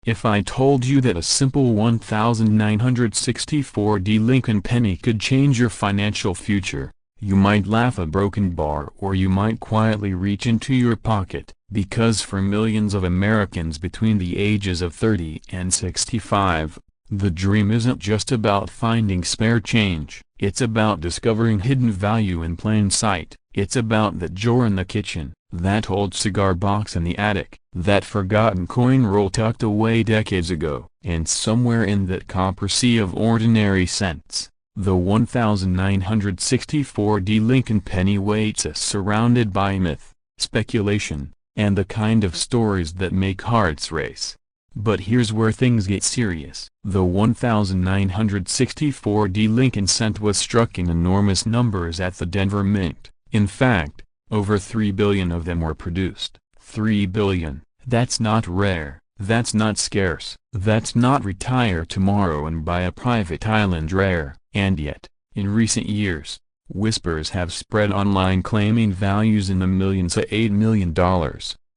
If I told you that a simple 1964 Lincoln penny could change your financial future, you might laugh a broken bar, or you might quietly reach into your pocket, because for millions of Americans between the ages of 30 and 65, the dream isn't just about finding spare change. It's about discovering hidden value in plain sight. It's about that drawer in the kitchen, that old cigar box in the attic, that forgotten coin roll tucked away decades ago. And somewhere in that copper sea of ordinary cents, the 1964 Lincoln penny waits us, surrounded by myth, speculation, and the kind of stories that make hearts race. But here's where things get serious. The 1964 Lincoln cent was struck in enormous numbers at the Denver Mint. In fact, over 3 billion of them were produced. 3 billion, that's not rare, that's not scarce, that's not retire tomorrow and buy a private island rare. And yet, in recent years, whispers have spread online claiming values in the millions to $8 million.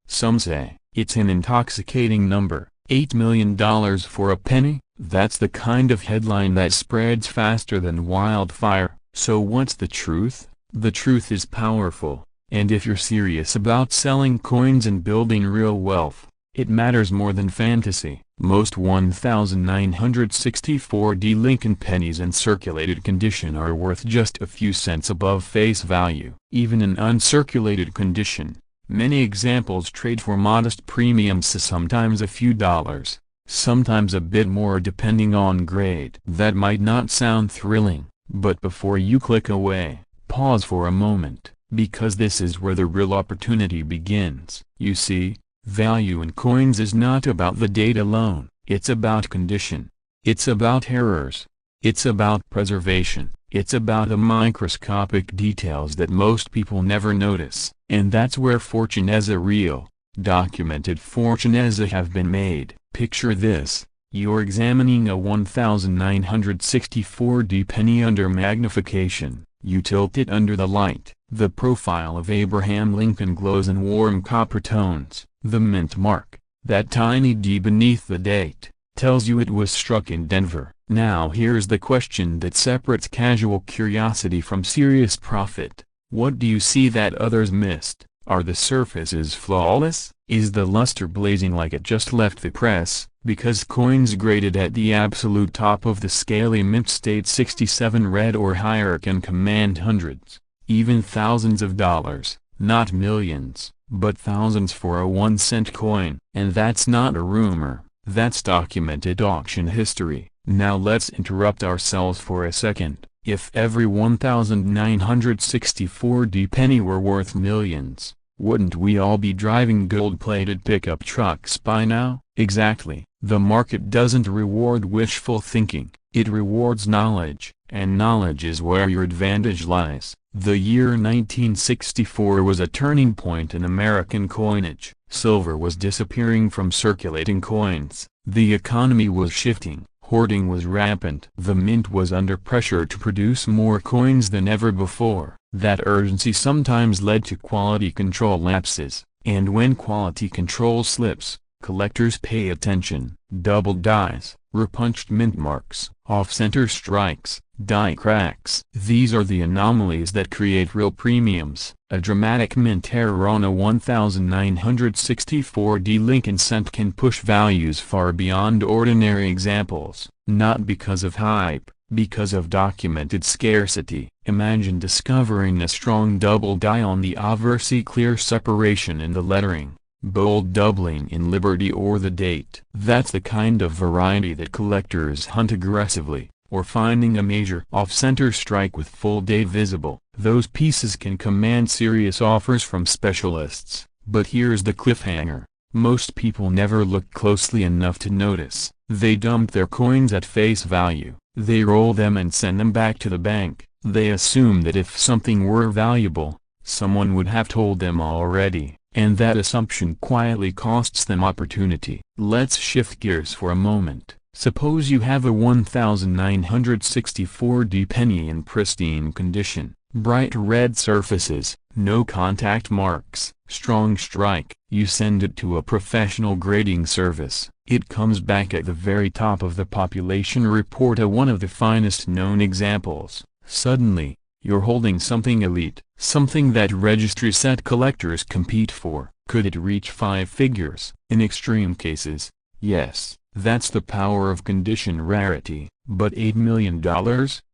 Some say, it's an intoxicating number. $8 million for a penny? That's the kind of headline that spreads faster than wildfire. So what's the truth? The truth is powerful, and if you're serious about selling coins and building real wealth, it matters more than fantasy. Most 1964 Lincoln pennies in circulated condition are worth just a few cents above face value. Even in uncirculated condition, many examples trade for modest premiums, sometimes a few dollars, sometimes a bit more depending on grade. That might not sound thrilling, but before you click away, pause for a moment, because this is where the real opportunity begins. You see, value in coins is not about the date alone, it's about condition. It's about errors. It's about preservation. It's about the microscopic details that most people never notice. And that's where fortunes, real, documented fortunes have been made. Picture this: you're examining a 1964 penny under magnification. You tilt it under the light. The profile of Abraham Lincoln glows in warm copper tones. The mint mark, that tiny D beneath the date, tells you it was struck in Denver. Now here's the question that separates casual curiosity from serious profit. What do you see that others missed? Are the surfaces flawless? Is the luster blazing like it just left the press? Because coins graded at the absolute top of the scaly mint state 67 red or higher can command hundreds, even thousands of dollars, not millions, but thousands for a 1-cent coin. And that's not a rumor, that's documented auction history. Now let's interrupt ourselves for a second. If every 1964 penny were worth millions, wouldn't we all be driving gold-plated pickup trucks by now? Exactly. The market doesn't reward wishful thinking, it rewards knowledge, and knowledge is where your advantage lies. The year 1964 was a turning point in American coinage. Silver was disappearing from circulating coins, the economy was shifting, hoarding was rampant. The mint was under pressure to produce more coins than ever before. That urgency sometimes led to quality control lapses, and when quality control slips, collectors pay attention. Double dies, repunched mint marks, off-center strikes, die cracks. These are the anomalies that create real premiums. A dramatic mint error on a 1964 Lincoln cent can push values far beyond ordinary examples, not because of hype, because of documented scarcity. Imagine discovering a strong double die on the obverse, clear separation in the lettering, bold doubling in Liberty or the date. That's the kind of variety that collectors hunt aggressively. Or finding a major off-center strike with full date visible. Those pieces can command serious offers from specialists. But here's the cliffhanger. Most people never look closely enough to notice. They dump their coins at face value. They roll them and send them back to the bank. They assume that if something were valuable, someone would have told them already. And that assumption quietly costs them opportunity. Let's shift gears for a moment. Suppose you have a 1964 penny in pristine condition. Bright red surfaces, no contact marks, strong strike. You send it to a professional grading service, it comes back at the very top of the population report, one of the finest known examples. Suddenly, you're holding something elite, something that registry set collectors compete for. Could it reach 5 figures? In extreme cases, yes, that's the power of condition rarity. But $8 million?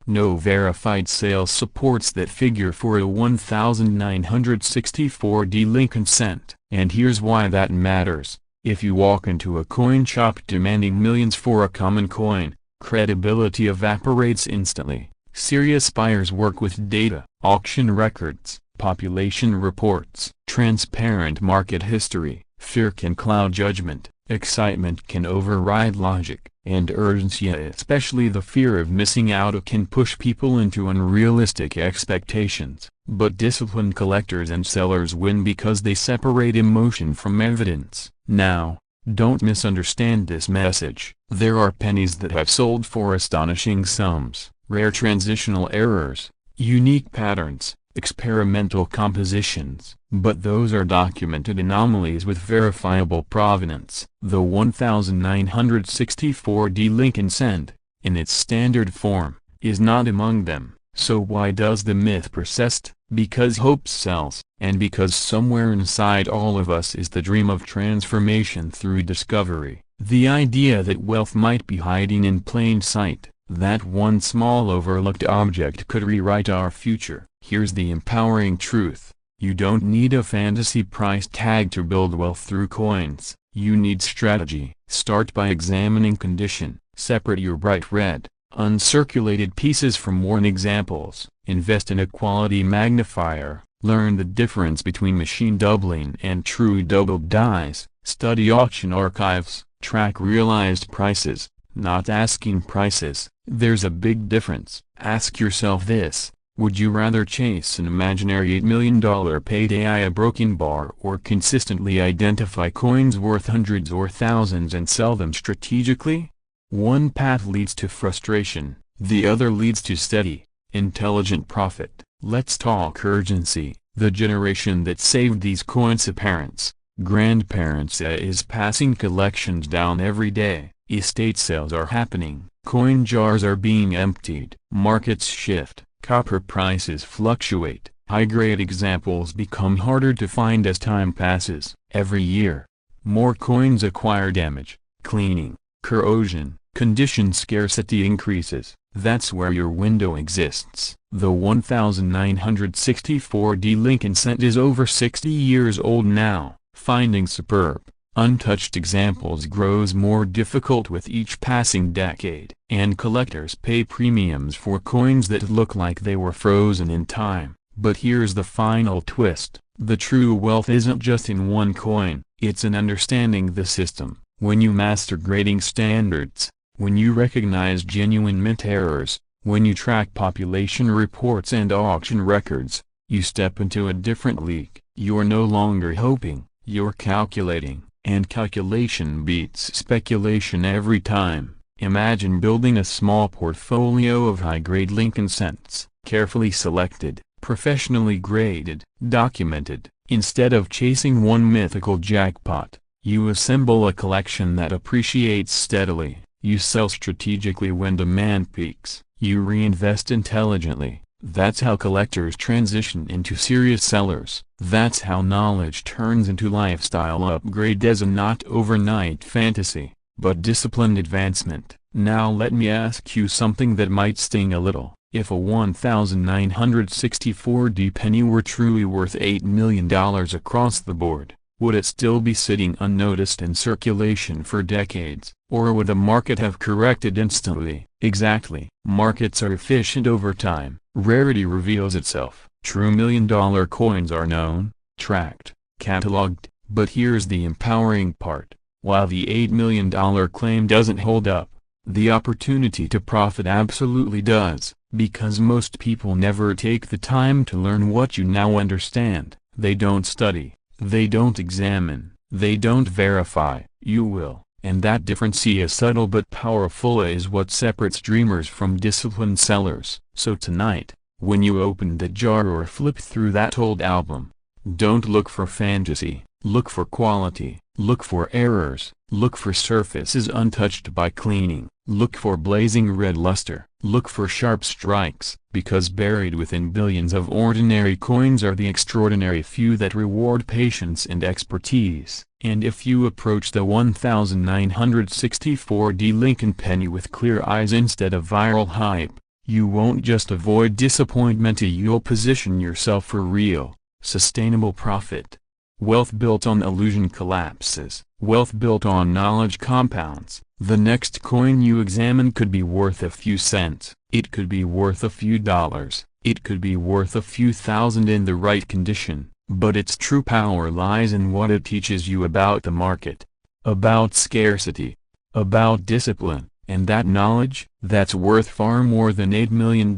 No verified sales supports that figure for a 1964D Lincoln cent. And here's why that matters. If you walk into a coin shop demanding millions for a common coin, credibility evaporates instantly. Serious buyers work with data, auction records, population reports, transparent market history. Fear can cloud judgment, excitement can override logic, and urgency, especially the fear of missing out, can push people into unrealistic expectations. But disciplined collectors and sellers win because they separate emotion from evidence. Now, don't misunderstand this message. There are pennies that have sold for astonishing sums, rare transitional errors, unique patterns, experimental compositions, but those are documented anomalies with verifiable provenance. The 1964D Lincoln cent, in its standard form, is not among them. So why does the myth persist? Because hope sells, and because somewhere inside all of us is the dream of transformation through discovery, the idea that wealth might be hiding in plain sight, that one small overlooked object could rewrite our future. Here's the empowering truth: you don't need a fantasy price tag to build wealth through coins, you need strategy. Start by examining condition, separate your bright red, uncirculated pieces from worn examples, invest in a quality magnifier, learn the difference between machine doubling and true doubled dies, study auction archives, track realized prices, not asking prices. There's a big difference. Ask yourself this: would you rather chase an imaginary $8 million payday a broken bar, or consistently identify coins worth hundreds or thousands and sell them strategically? One path leads to frustration, the other leads to steady, intelligent profit. Let's talk urgency. The generation that saved these coins' parents, grandparents is passing collections down every day. Estate sales are happening, coin jars are being emptied, markets shift, copper prices fluctuate, high-grade examples become harder to find as time passes. Every year, more coins acquire damage, cleaning, corrosion, condition scarcity increases. That's where your window exists. The 1964D Lincoln cent is over 60 years old now. Finding superb, untouched examples grows more difficult with each passing decade, and collectors pay premiums for coins that look like they were frozen in time. But here's the final twist: the true wealth isn't just in one coin, it's in understanding the system. When you master grading standards, when you recognize genuine mint errors, when you track population reports and auction records, you step into a different league. You're no longer hoping, you're calculating. And calculation beats speculation every time. Imagine building a small portfolio of high-grade Lincoln cents, carefully selected, professionally graded, documented. Instead of chasing one mythical jackpot, you assemble a collection that appreciates steadily. You sell strategically when demand peaks. You reinvest intelligently. That's how collectors transition into serious sellers. That's how knowledge turns into lifestyle upgrade, as a not overnight fantasy, but disciplined advancement. Now let me ask you something that might sting a little. If a 1964D penny were truly worth $8 million across the board, would it still be sitting unnoticed in circulation for decades, or would the market have corrected instantly? Exactly. Markets are efficient over time. Rarity reveals itself. True million-dollar coins are known, tracked, cataloged. But here's the empowering part: while the $8 million claim doesn't hold up, the opportunity to profit absolutely does, because most people never take the time to learn what you now understand. They don't study, they don't examine, they don't verify. You will. And that difference is subtle but powerful, is what separates dreamers from disciplined sellers. So tonight, When you open the jar or flip through that old album, don't look for fantasy, look for quality, look for errors, look for surfaces untouched by cleaning, look for blazing red luster, look for sharp strikes, because buried within billions of ordinary coins are the extraordinary few that reward patience and expertise. And if you approach the 1964 Lincoln penny with clear eyes instead of viral hype, you won't just avoid disappointment, you'll position yourself for real, sustainable profit. Wealth built on illusion collapses. Wealth built on knowledge compounds. The next coin you examine could be worth a few cents. It could be worth a few dollars. It could be worth a few thousand in the right condition. But its true power lies in what it teaches you about the market, about scarcity, about discipline, and that knowledge, that's worth far more than $8 million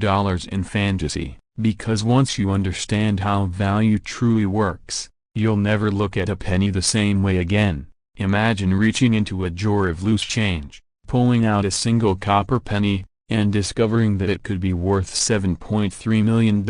in fantasy, because once you understand how value truly works, you'll never look at a penny the same way again. Imagine reaching into a drawer of loose change, pulling out a single copper penny, and discovering that it could be worth $7.3 million,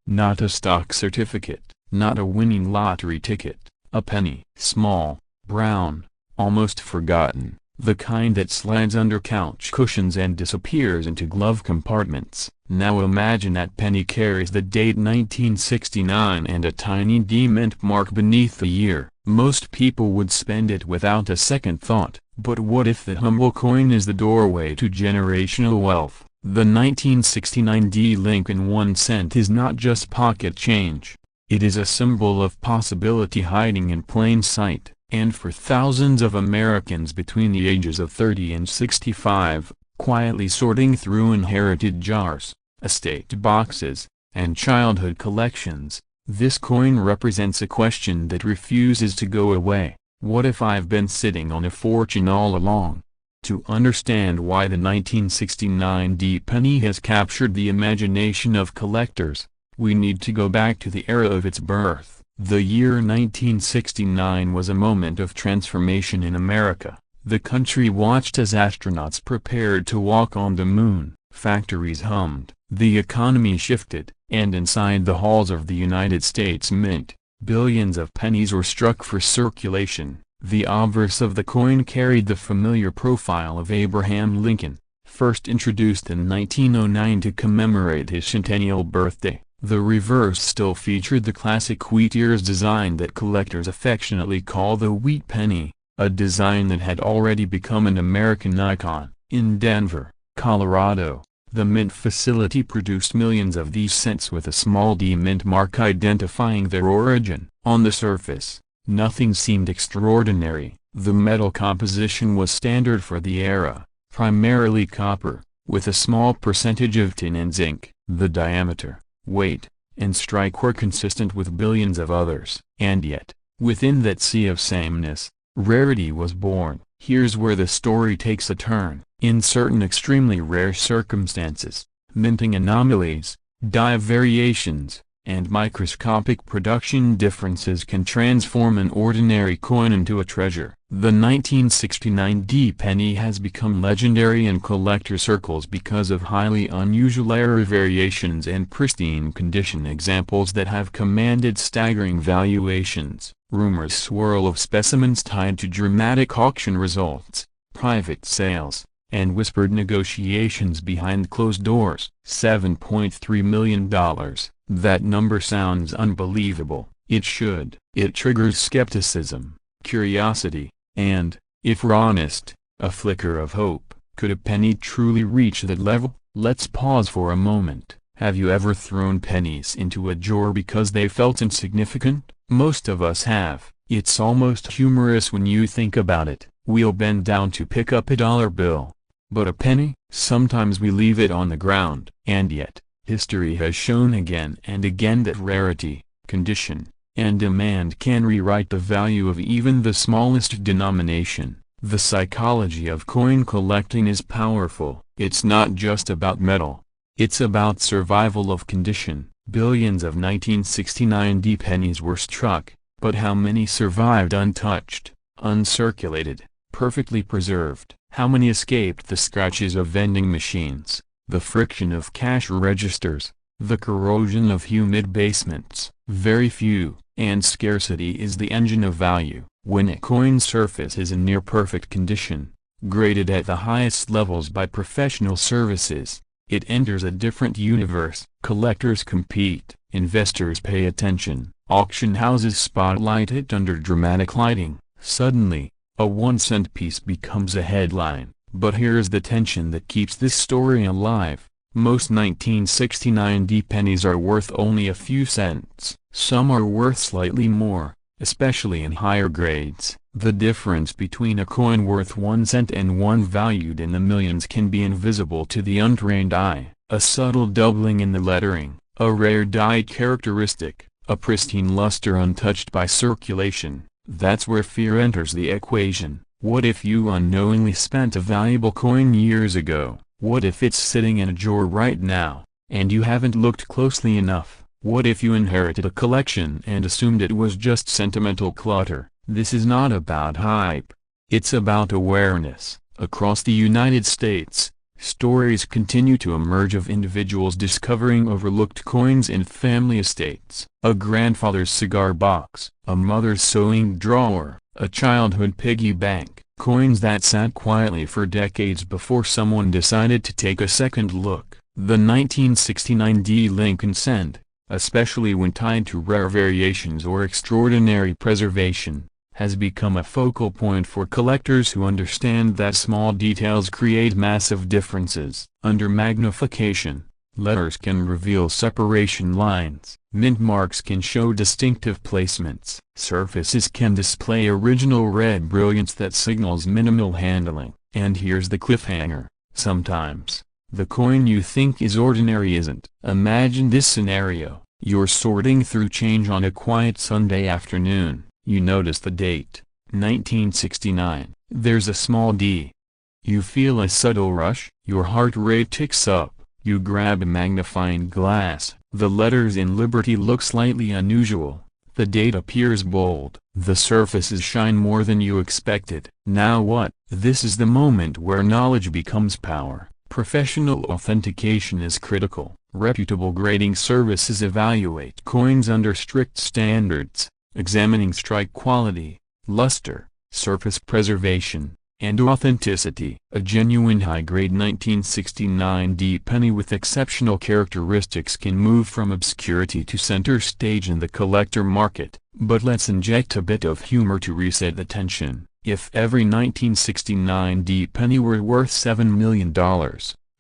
not a stock certificate, not a winning lottery ticket, a penny. Small, brown, almost forgotten, the kind that slides under couch cushions and disappears into glove compartments. Now imagine that penny carries the date 1969 and a tiny D mint mark beneath the year. Most people would spend it without a second thought. But what if the humble coin is the doorway to generational wealth? The 1969 D Lincoln 1 cent is not just pocket change. It is a symbol of possibility hiding in plain sight. And for thousands of Americans between the ages of 30 and 65, quietly sorting through inherited jars, estate boxes, and childhood collections, this coin represents a question that refuses to go away. What if I've been sitting on a fortune all along? To understand why the 1969 D penny has captured the imagination of collectors, we need to go back to the era of its birth. The year 1969 was a moment of transformation in America. The country watched as astronauts prepared to walk on the moon, factories hummed, the economy shifted, and inside the halls of the United States Mint, billions of pennies were struck for circulation. The obverse of the coin carried the familiar profile of Abraham Lincoln, first introduced in 1909 to commemorate his centennial birthday. The reverse still featured the classic wheat ears design that collectors affectionately call the wheat penny, a design that had already become an American icon. In Denver, Colorado, the mint facility produced millions of these cents with a small D mint mark identifying their origin. On the surface, nothing seemed extraordinary. The metal composition was standard for the era, primarily copper, with a small percentage of tin and zinc. The diameter, weight, and strike were consistent with billions of others. And yet, within that sea of sameness, rarity was born. Here's where the story takes a turn. In certain extremely rare circumstances, minting anomalies, die variations, and microscopic production differences can transform an ordinary coin into a treasure. The 1969 D penny has become legendary in collector circles because of highly unusual error variations and pristine condition examples that have commanded staggering valuations. Rumors swirl of specimens tied to dramatic auction results, private sales, and whispered negotiations behind closed doors. $7.3 million. That number sounds unbelievable. It should. It triggers skepticism, curiosity, and, if we're honest, a flicker of hope. Could a penny truly reach that level? Let's pause for a moment. Have you ever thrown pennies into a drawer because they felt insignificant? Most of us have. It's almost humorous when you think about it. We'll bend down to pick up a dollar bill. But a penny? Sometimes we leave it on the ground. And yet, history has shown again and again that rarity, condition, and demand can rewrite the value of even the smallest denomination. The psychology of coin collecting is powerful. It's not just about metal. It's about survival of condition. Billions of 1969 D pennies were struck, but how many survived untouched, uncirculated, perfectly preserved? How many escaped the scratches of vending machines, the friction of cash registers, The corrosion of humid basements, very few, and scarcity is the engine of value. When a coin's surface is in near-perfect condition, graded at the highest levels by professional services, it enters a different universe. Collectors compete, investors pay attention, auction houses spotlight it under dramatic lighting. Suddenly, a 1-cent piece becomes a headline. But here's the tension that keeps this story alive. Most 1969 pennies are worth only a few cents. Some are worth slightly more, especially in higher grades. The difference between a coin worth 1 cent and one valued in the millions can be invisible to the untrained eye. A subtle doubling in the lettering, a rare dye characteristic, a pristine luster untouched by circulation. That's where fear enters the equation. What if you unknowingly spent a valuable coin years ago? What if it's sitting in a drawer right now, and you haven't looked closely enough? What if you inherited a collection and assumed it was just sentimental clutter? This is not about hype. It's about awareness. Across the United States, stories continue to emerge of individuals discovering overlooked coins in family estates. A grandfather's cigar box, a mother's sewing drawer, a childhood piggy bank. Coins that sat quietly for decades before someone decided to take a second look. The 1969 Lincoln cent, especially when tied to rare variations or extraordinary preservation, has become a focal point for collectors who understand that small details create massive differences. Under magnification, letters can reveal separation lines. Mint marks can show distinctive placements. Surfaces can display original red brilliance that signals minimal handling. And here's the cliffhanger. Sometimes, the coin you think is ordinary isn't. Imagine this scenario. You're sorting through change on a quiet Sunday afternoon. You notice the date, 1969. There's a small d. You feel a subtle rush. Your heart rate ticks up. You grab a magnifying glass. The letters in Liberty look slightly unusual. The date appears bold. The surfaces shine more than you expected. Now what? This is the moment where knowledge becomes power. Professional authentication is critical. Reputable grading services evaluate coins under strict standards, examining strike quality, luster, surface preservation, and authenticity. A genuine high-grade 1969 penny with exceptional characteristics can move from obscurity to center stage in the collector market. But let's inject a bit of humor to reset the tension. If every 1969 penny were worth $7 million,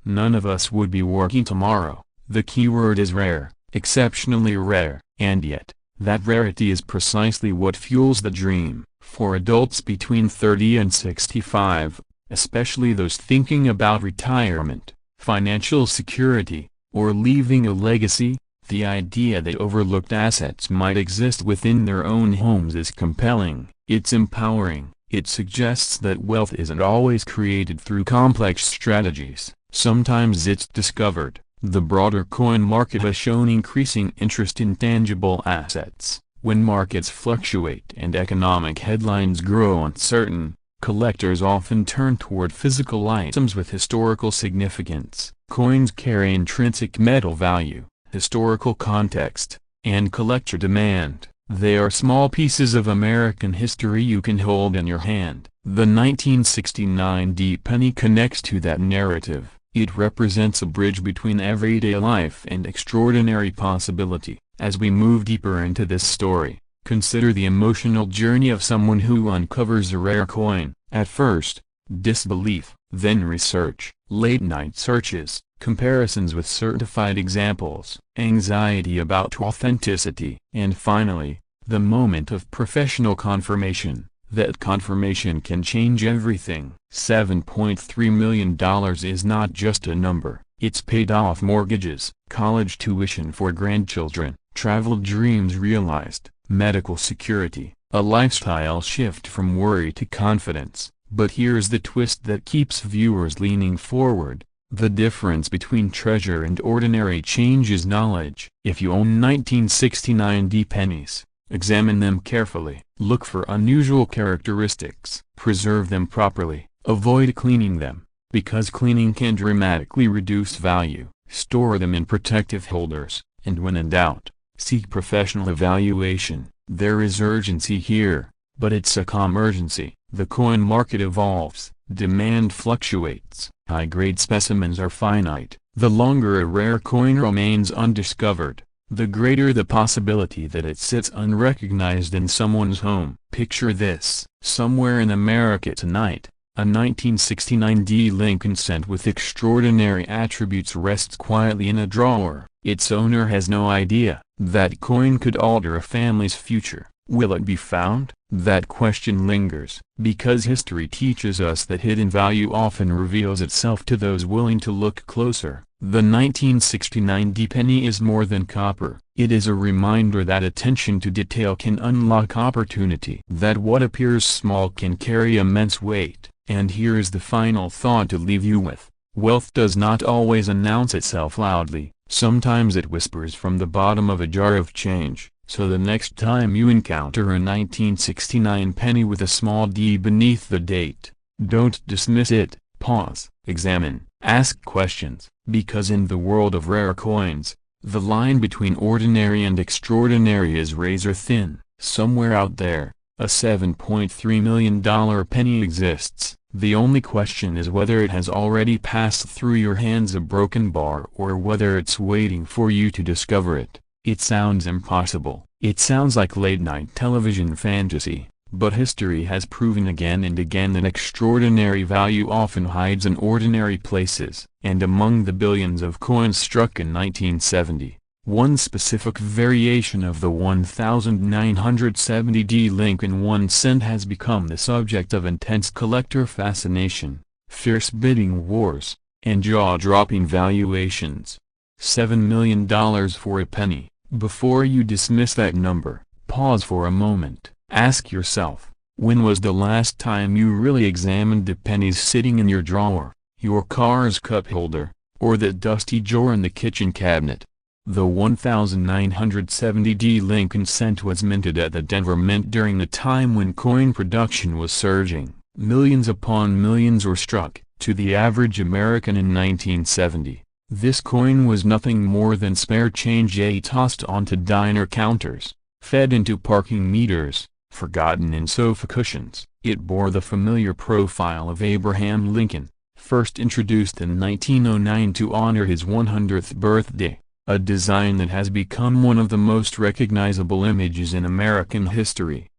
none of us would be working tomorrow. The keyword is rare, exceptionally rare, and yet, that rarity is precisely what fuels the dream. For adults between 30 and 65, especially those thinking about retirement, financial security, or leaving a legacy, the idea that overlooked assets might exist within their own homes is compelling. It's empowering. It suggests that wealth isn't always created through complex strategies. Sometimes it's discovered. The broader coin market has shown increasing interest in tangible assets. When markets fluctuate and economic headlines grow uncertain, collectors often turn toward physical items with historical significance. Coins carry intrinsic metal value, historical context, and collector demand. They are small pieces of American history you can hold in your hand. The 1969 penny connects to that narrative. It represents a bridge between everyday life and extraordinary possibility. As we move deeper into this story, consider the emotional journey of someone who uncovers a rare coin. At first, disbelief, then research, late-night searches, comparisons with certified examples, anxiety about authenticity, and finally, the moment of professional confirmation. That confirmation can change everything. $7.3 million is not just a number. It's paid off mortgages, college tuition for grandchildren, travel dreams realized, medical security, a lifestyle shift from worry to confidence. But here's the twist that keeps viewers leaning forward. The difference between treasure and ordinary change is knowledge. If you own 1969 pennies, examine them carefully. Look for unusual characteristics. Preserve them properly. Avoid cleaning them, because cleaning can dramatically reduce value. Store them in protective holders, and when in doubt, seek professional evaluation. There is urgency here, but it's a calm urgency. The coin market evolves, demand fluctuates, high-grade specimens are finite. The longer a rare coin remains undiscovered, the greater the possibility that it sits unrecognized in someone's home. Picture this: somewhere in America tonight, a 1969 D. Lincoln cent with extraordinary attributes rests quietly in a drawer. Its owner has no idea. That coin could alter a family's future. Will it be found? That question lingers, because history teaches us that hidden value often reveals itself to those willing to look closer. The 1969 D penny is more than copper. It is a reminder that attention to detail can unlock opportunity. That what appears small can carry immense weight. And here is the final thought to leave you with. Wealth does not always announce itself loudly. Sometimes it whispers from the bottom of a jar of change. So the next time you encounter a 1969 penny with a small d beneath the date, don't dismiss it. Pause, examine, ask questions, because in the world of rare coins, the line between ordinary and extraordinary is razor thin. Somewhere out there, a $7.3 million penny exists. The only question is whether it has already passed through your hands a broken bar or whether it's waiting for you to discover it. It sounds impossible. It sounds like late-night television fantasy, but history has proven again and again that extraordinary value often hides in ordinary places. And among the billions of coins struck in 1970, one specific variation of the 1970 D. Lincoln 1 cent has become the subject of intense collector fascination, fierce bidding wars, and jaw-dropping valuations. $7 million for a penny. Before you dismiss that number, pause for a moment. Ask yourself, when was the last time you really examined the pennies sitting in your drawer, your car's cup holder, or that dusty drawer in the kitchen cabinet? The 1970 D. Lincoln cent was minted at the Denver Mint during the time when coin production was surging. Millions upon millions were struck. To the average American in 1970, this coin was nothing more than spare change tossed onto diner counters, fed into parking meters, forgotten in sofa cushions. It bore the familiar profile of Abraham Lincoln, first introduced in 1909 to honor his 100th birthday, a design that has become one of the most recognizable images in American history.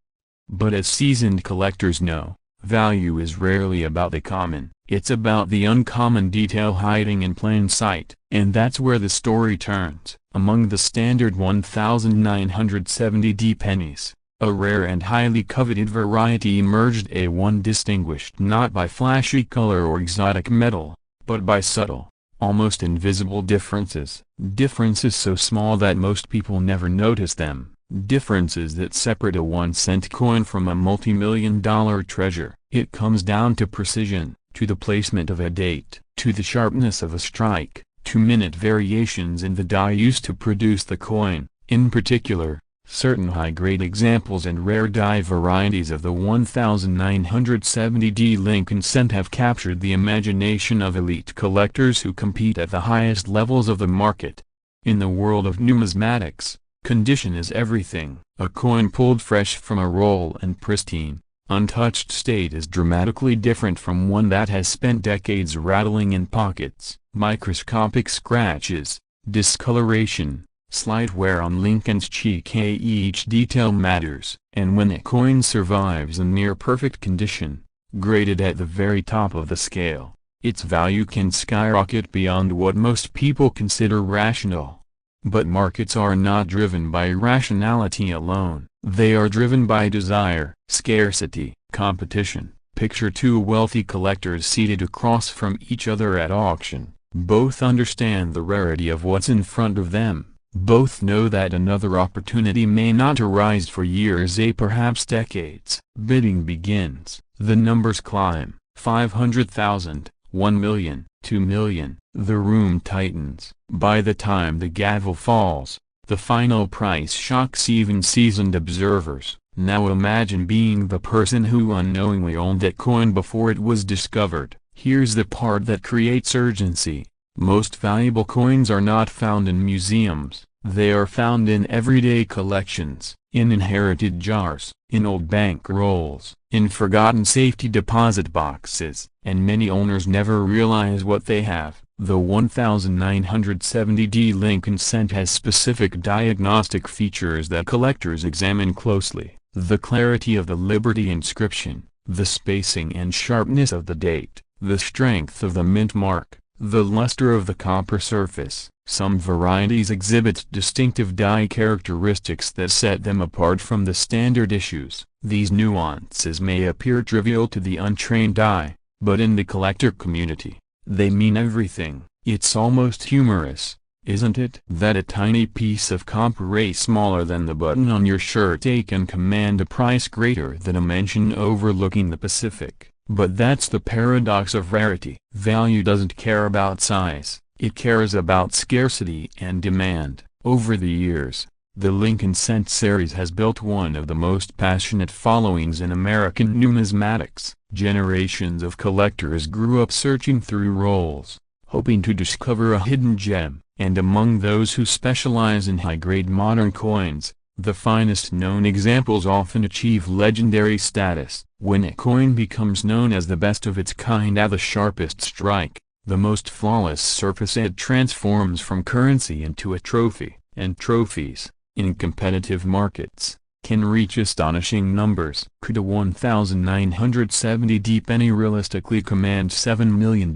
But as seasoned collectors know, value is rarely about the common, it's about the uncommon detail hiding in plain sight. And that's where the story turns. Among the standard 1970 D pennies, a rare and highly coveted variety emerged, a one distinguished not by flashy color or exotic metal, but by subtle, almost invisible differences. Differences so small that most people never notice them. Differences that separate a 1-cent coin from a multi-million-dollar treasure. It comes down to precision, to the placement of a date, to the sharpness of a strike, to minute variations in the die used to produce the coin. In particular, certain high-grade examples and rare die varieties of the 1970 D. Lincoln cent have captured the imagination of elite collectors who compete at the highest levels of the market. In the world of numismatics, condition is everything. A coin pulled fresh from a roll and pristine, untouched state is dramatically different from one that has spent decades rattling in pockets. Microscopic scratches, discoloration, slight wear on Lincoln's cheek, each detail matters. And when a coin survives in near-perfect condition, graded at the very top of the scale, its value can skyrocket beyond what most people consider rational. But markets are not driven by rationality alone. They are driven by desire, scarcity, competition. Picture two wealthy collectors seated across from each other at auction. Both understand the rarity of what's in front of them. Both know that another opportunity may not arise for years, perhaps decades. Bidding begins. The numbers climb. 500,000, 1 million, 2 million. The room tightens. By the time the gavel falls, the final price shocks even seasoned observers. Now imagine being the person who unknowingly owned that coin before it was discovered. Here's the part that creates urgency. Most valuable coins are not found in museums, they are found in everyday collections, in inherited jars, in old bank rolls, in forgotten safety deposit boxes, and many owners never realize what they have. The 1970D Lincoln cent has specific diagnostic features that collectors examine closely: the clarity of the Liberty inscription, the spacing and sharpness of the date, the strength of the mint mark, the luster of the copper surface. Some varieties exhibit distinctive die characteristics that set them apart from the standard issues. These nuances may appear trivial to the untrained eye, but in the collector community, they mean everything. It's almost humorous, isn't it, that a tiny piece of copper smaller than the button on your shirt can command a price greater than a mansion overlooking the Pacific. But that's the paradox of rarity. Value doesn't care about size, it cares about scarcity and demand. Over the years, the Lincoln cent series has built one of the most passionate followings in American numismatics. Generations of collectors grew up searching through rolls, hoping to discover a hidden gem, and among those who specialize in high-grade modern coins, the finest known examples often achieve legendary status. When a coin becomes known as the best of its kind at the sharpest strike, the most flawless surface, it transforms from currency into a trophy, and trophies, in competitive markets, can reach astonishing numbers. Could a 1970D penny realistically command $7 million?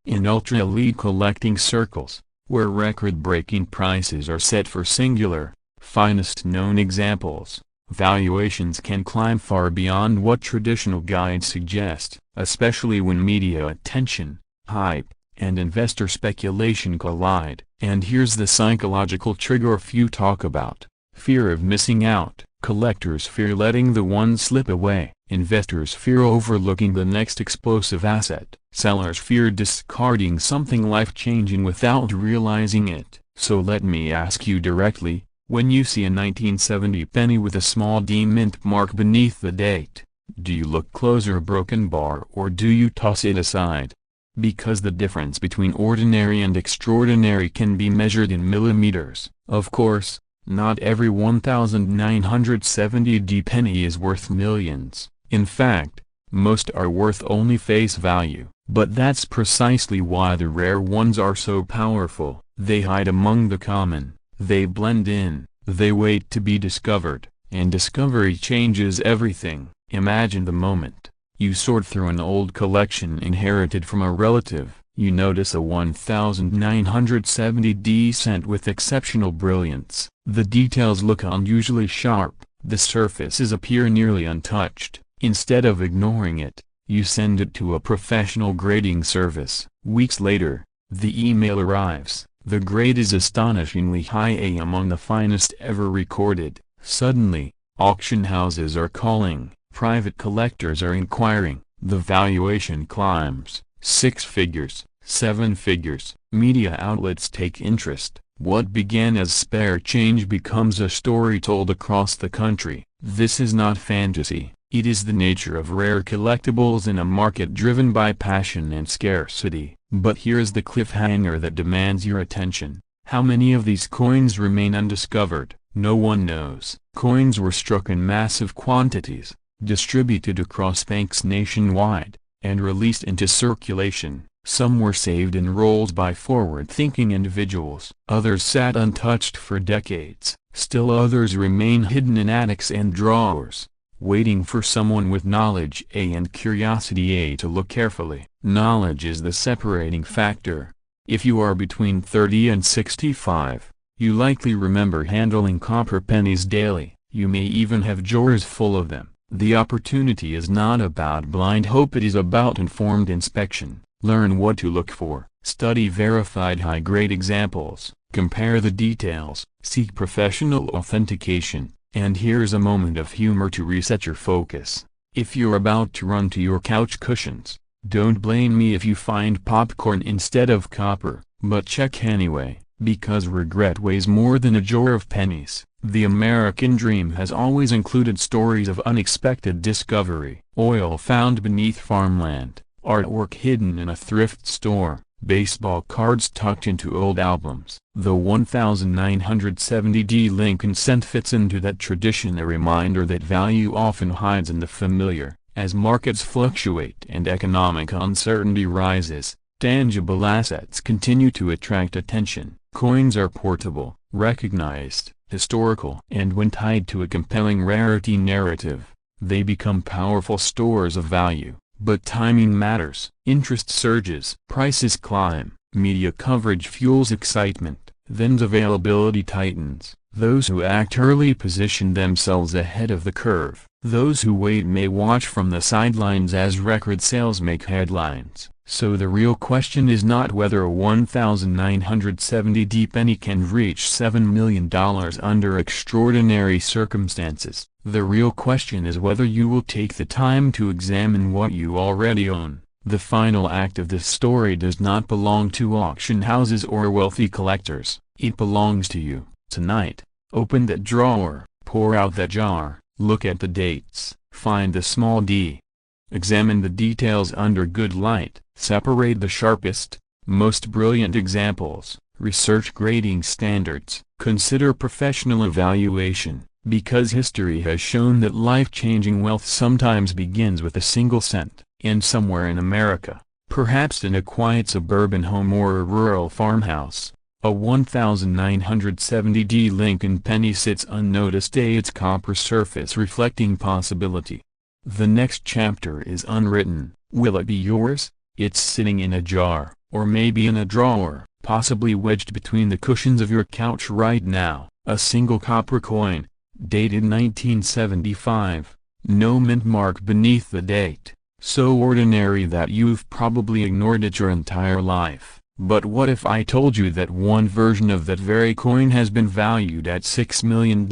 In ultra-elite collecting circles, where record-breaking prices are set for singular, finest known examples, valuations can climb far beyond what traditional guides suggest, especially when media attention, hype, and investor speculation collide. And here's the psychological trigger few talk about: fear of missing out. Collectors fear letting the one slip away. Investors fear overlooking the next explosive asset. Sellers fear discarding something life-changing without realizing it. So let me ask you directly, when you see a 1970 penny with a small D mint mark beneath the date, do you look closer, a broken bar, or do you toss it aside? Because the difference between ordinary and extraordinary can be measured in millimeters. Of course, not every 1970D penny is worth millions. In fact, most are worth only face value. But that's precisely why the rare ones are so powerful. They hide among the common, they blend in, they wait to be discovered, and discovery changes everything. Imagine the moment you sort through an old collection inherited from a relative. You notice a 1970D cent with exceptional brilliance. The details look unusually sharp, the surfaces appear nearly untouched. Instead of ignoring it, you send it to a professional grading service. Weeks later, the email arrives. The grade is astonishingly high, A among the finest ever recorded. Suddenly, auction houses are calling, private collectors are inquiring, the valuation climbs. 6 figures, 7 figures. Media outlets take interest. What began as spare change becomes a story told across the country. This is not fantasy, it is the nature of rare collectibles in a market driven by passion and scarcity. But here's the cliffhanger that demands your attention. How many of these coins remain undiscovered? No one knows. Coins were struck in massive quantities, distributed across banks nationwide, and released into circulation. Some were saved in rolls by forward-thinking individuals. Others sat untouched for decades. Still others remain hidden in attics and drawers, waiting for someone with knowledge and curiosity to look carefully. Knowledge is the separating factor. If you are between 30 and 65, you likely remember handling copper pennies daily. You may even have drawers full of them. The opportunity is not about blind hope, it is about informed inspection. Learn what to look for, study verified high-grade examples, compare the details, seek professional authentication, and here's a moment of humor to reset your focus. If you're about to run to your couch cushions, don't blame me if you find popcorn instead of copper, but check anyway, because regret weighs more than a jar of pennies. The American dream has always included stories of unexpected discovery. Oil found beneath farmland, artwork hidden in a thrift store, baseball cards tucked into old albums. The 1970D Lincoln cent fits into that tradition, a reminder that value often hides in the familiar. As markets fluctuate and economic uncertainty rises, tangible assets continue to attract attention. Coins are portable, recognized, historical, and when tied to a compelling rarity narrative, they become powerful stores of value. But timing matters. Interest surges, prices climb, media coverage fuels excitement, then availability tightens. Those who act early position themselves ahead of the curve. Those who wait may watch from the sidelines as record sales make headlines. So the real question is not whether a 1970D penny can reach $7 million under extraordinary circumstances. The real question is whether you will take the time to examine what you already own. The final act of this story does not belong to auction houses or wealthy collectors. It belongs to you. Tonight, open that drawer, pour out that jar, look at the dates, find the small d. Examine the details under good light, separate the sharpest, most brilliant examples, research grading standards, consider professional evaluation, because history has shown that life-changing wealth sometimes begins with a single cent, and somewhere in America, perhaps in a quiet suburban home or a rural farmhouse, a 1970D Lincoln penny sits unnoticed, its copper surface reflecting possibility. The next chapter is unwritten. Will it be yours? It's sitting in a jar, or maybe in a drawer, possibly wedged between the cushions of your couch right now. A single copper coin, dated 1975, no mint mark beneath the date, so ordinary that you've probably ignored it your entire life. But what if I told you that one version of that very coin has been valued at $6 million,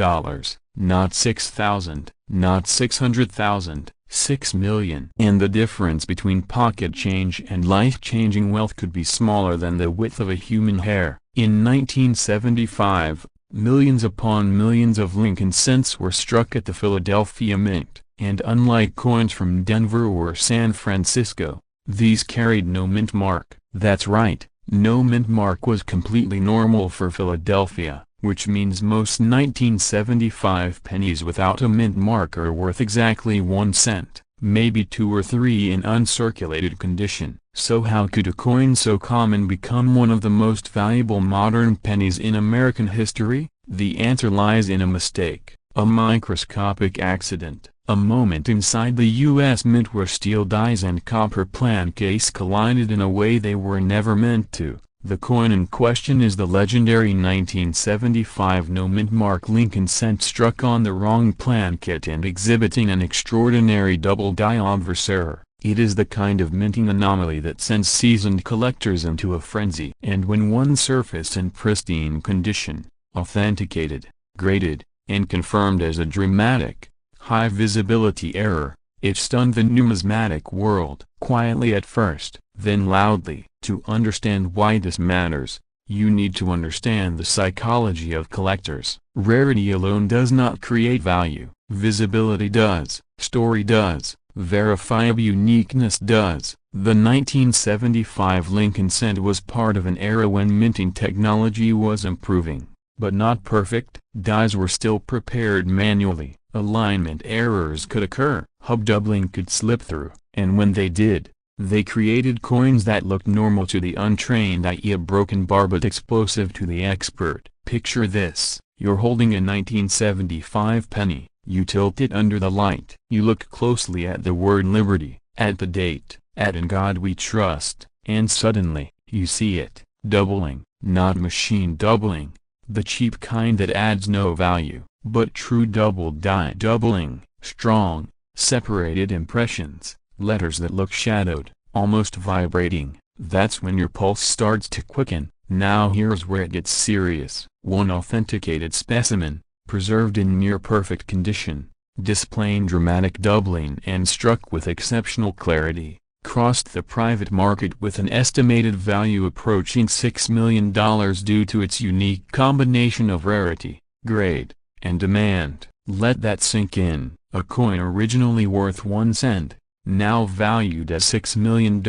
not 6,000, not 600,000, 6 million. And the difference between pocket change and life-changing wealth could be smaller than the width of a human hair. In 1975, millions upon millions of Lincoln cents were struck at the Philadelphia Mint, and unlike coins from Denver or San Francisco, these carried no mint mark. That's right, no mint mark was completely normal for Philadelphia, which means most 1975 pennies without a mint mark are worth exactly 1 cent, maybe 2 or 3 in uncirculated condition. So how could a coin so common become one of the most valuable modern pennies in American history? The answer lies in a mistake, a microscopic accident, a moment inside the U.S. Mint where steel dies and copper plancase collided in a way they were never meant to. The coin in question is the legendary 1975 no mint mark Lincoln cent, struck on the wrong plancate and exhibiting an extraordinary double die obverse error. It is the kind of minting anomaly that sends seasoned collectors into a frenzy. And when one surfaced in pristine condition, authenticated, graded, and confirmed as a dramatic, high-visibility error, it stunned the numismatic world. Quietly at first, then loudly. To understand why this matters, you need to understand the psychology of collectors. Rarity alone does not create value. Visibility does. Story does. Verifiable uniqueness does. The 1975 Lincoln cent was part of an era when minting technology was improving, but not perfect. Dies were still prepared manually. Alignment errors could occur. Hubdoubling could slip through, and when they did, they created coins that looked normal to the untrained, i.e. a broken bar, but explosive to the expert. Picture this: you're holding a 1975 penny, you tilt it under the light. You look closely at the word liberty, at the date, at "In God We Trust," and suddenly, you see it, doubling, not machine doubling, the cheap kind that adds no value, but true double die doubling, strong, separated impressions. Letters that look shadowed, almost vibrating. That's when your pulse starts to quicken. Now here's where it gets serious. One authenticated specimen, preserved in near perfect condition, displaying dramatic doubling and struck with exceptional clarity, crossed the private market with an estimated value approaching $6 million due to its unique combination of rarity, grade, and demand. Let that sink in. A coin originally worth 1 cent, now valued at $6 million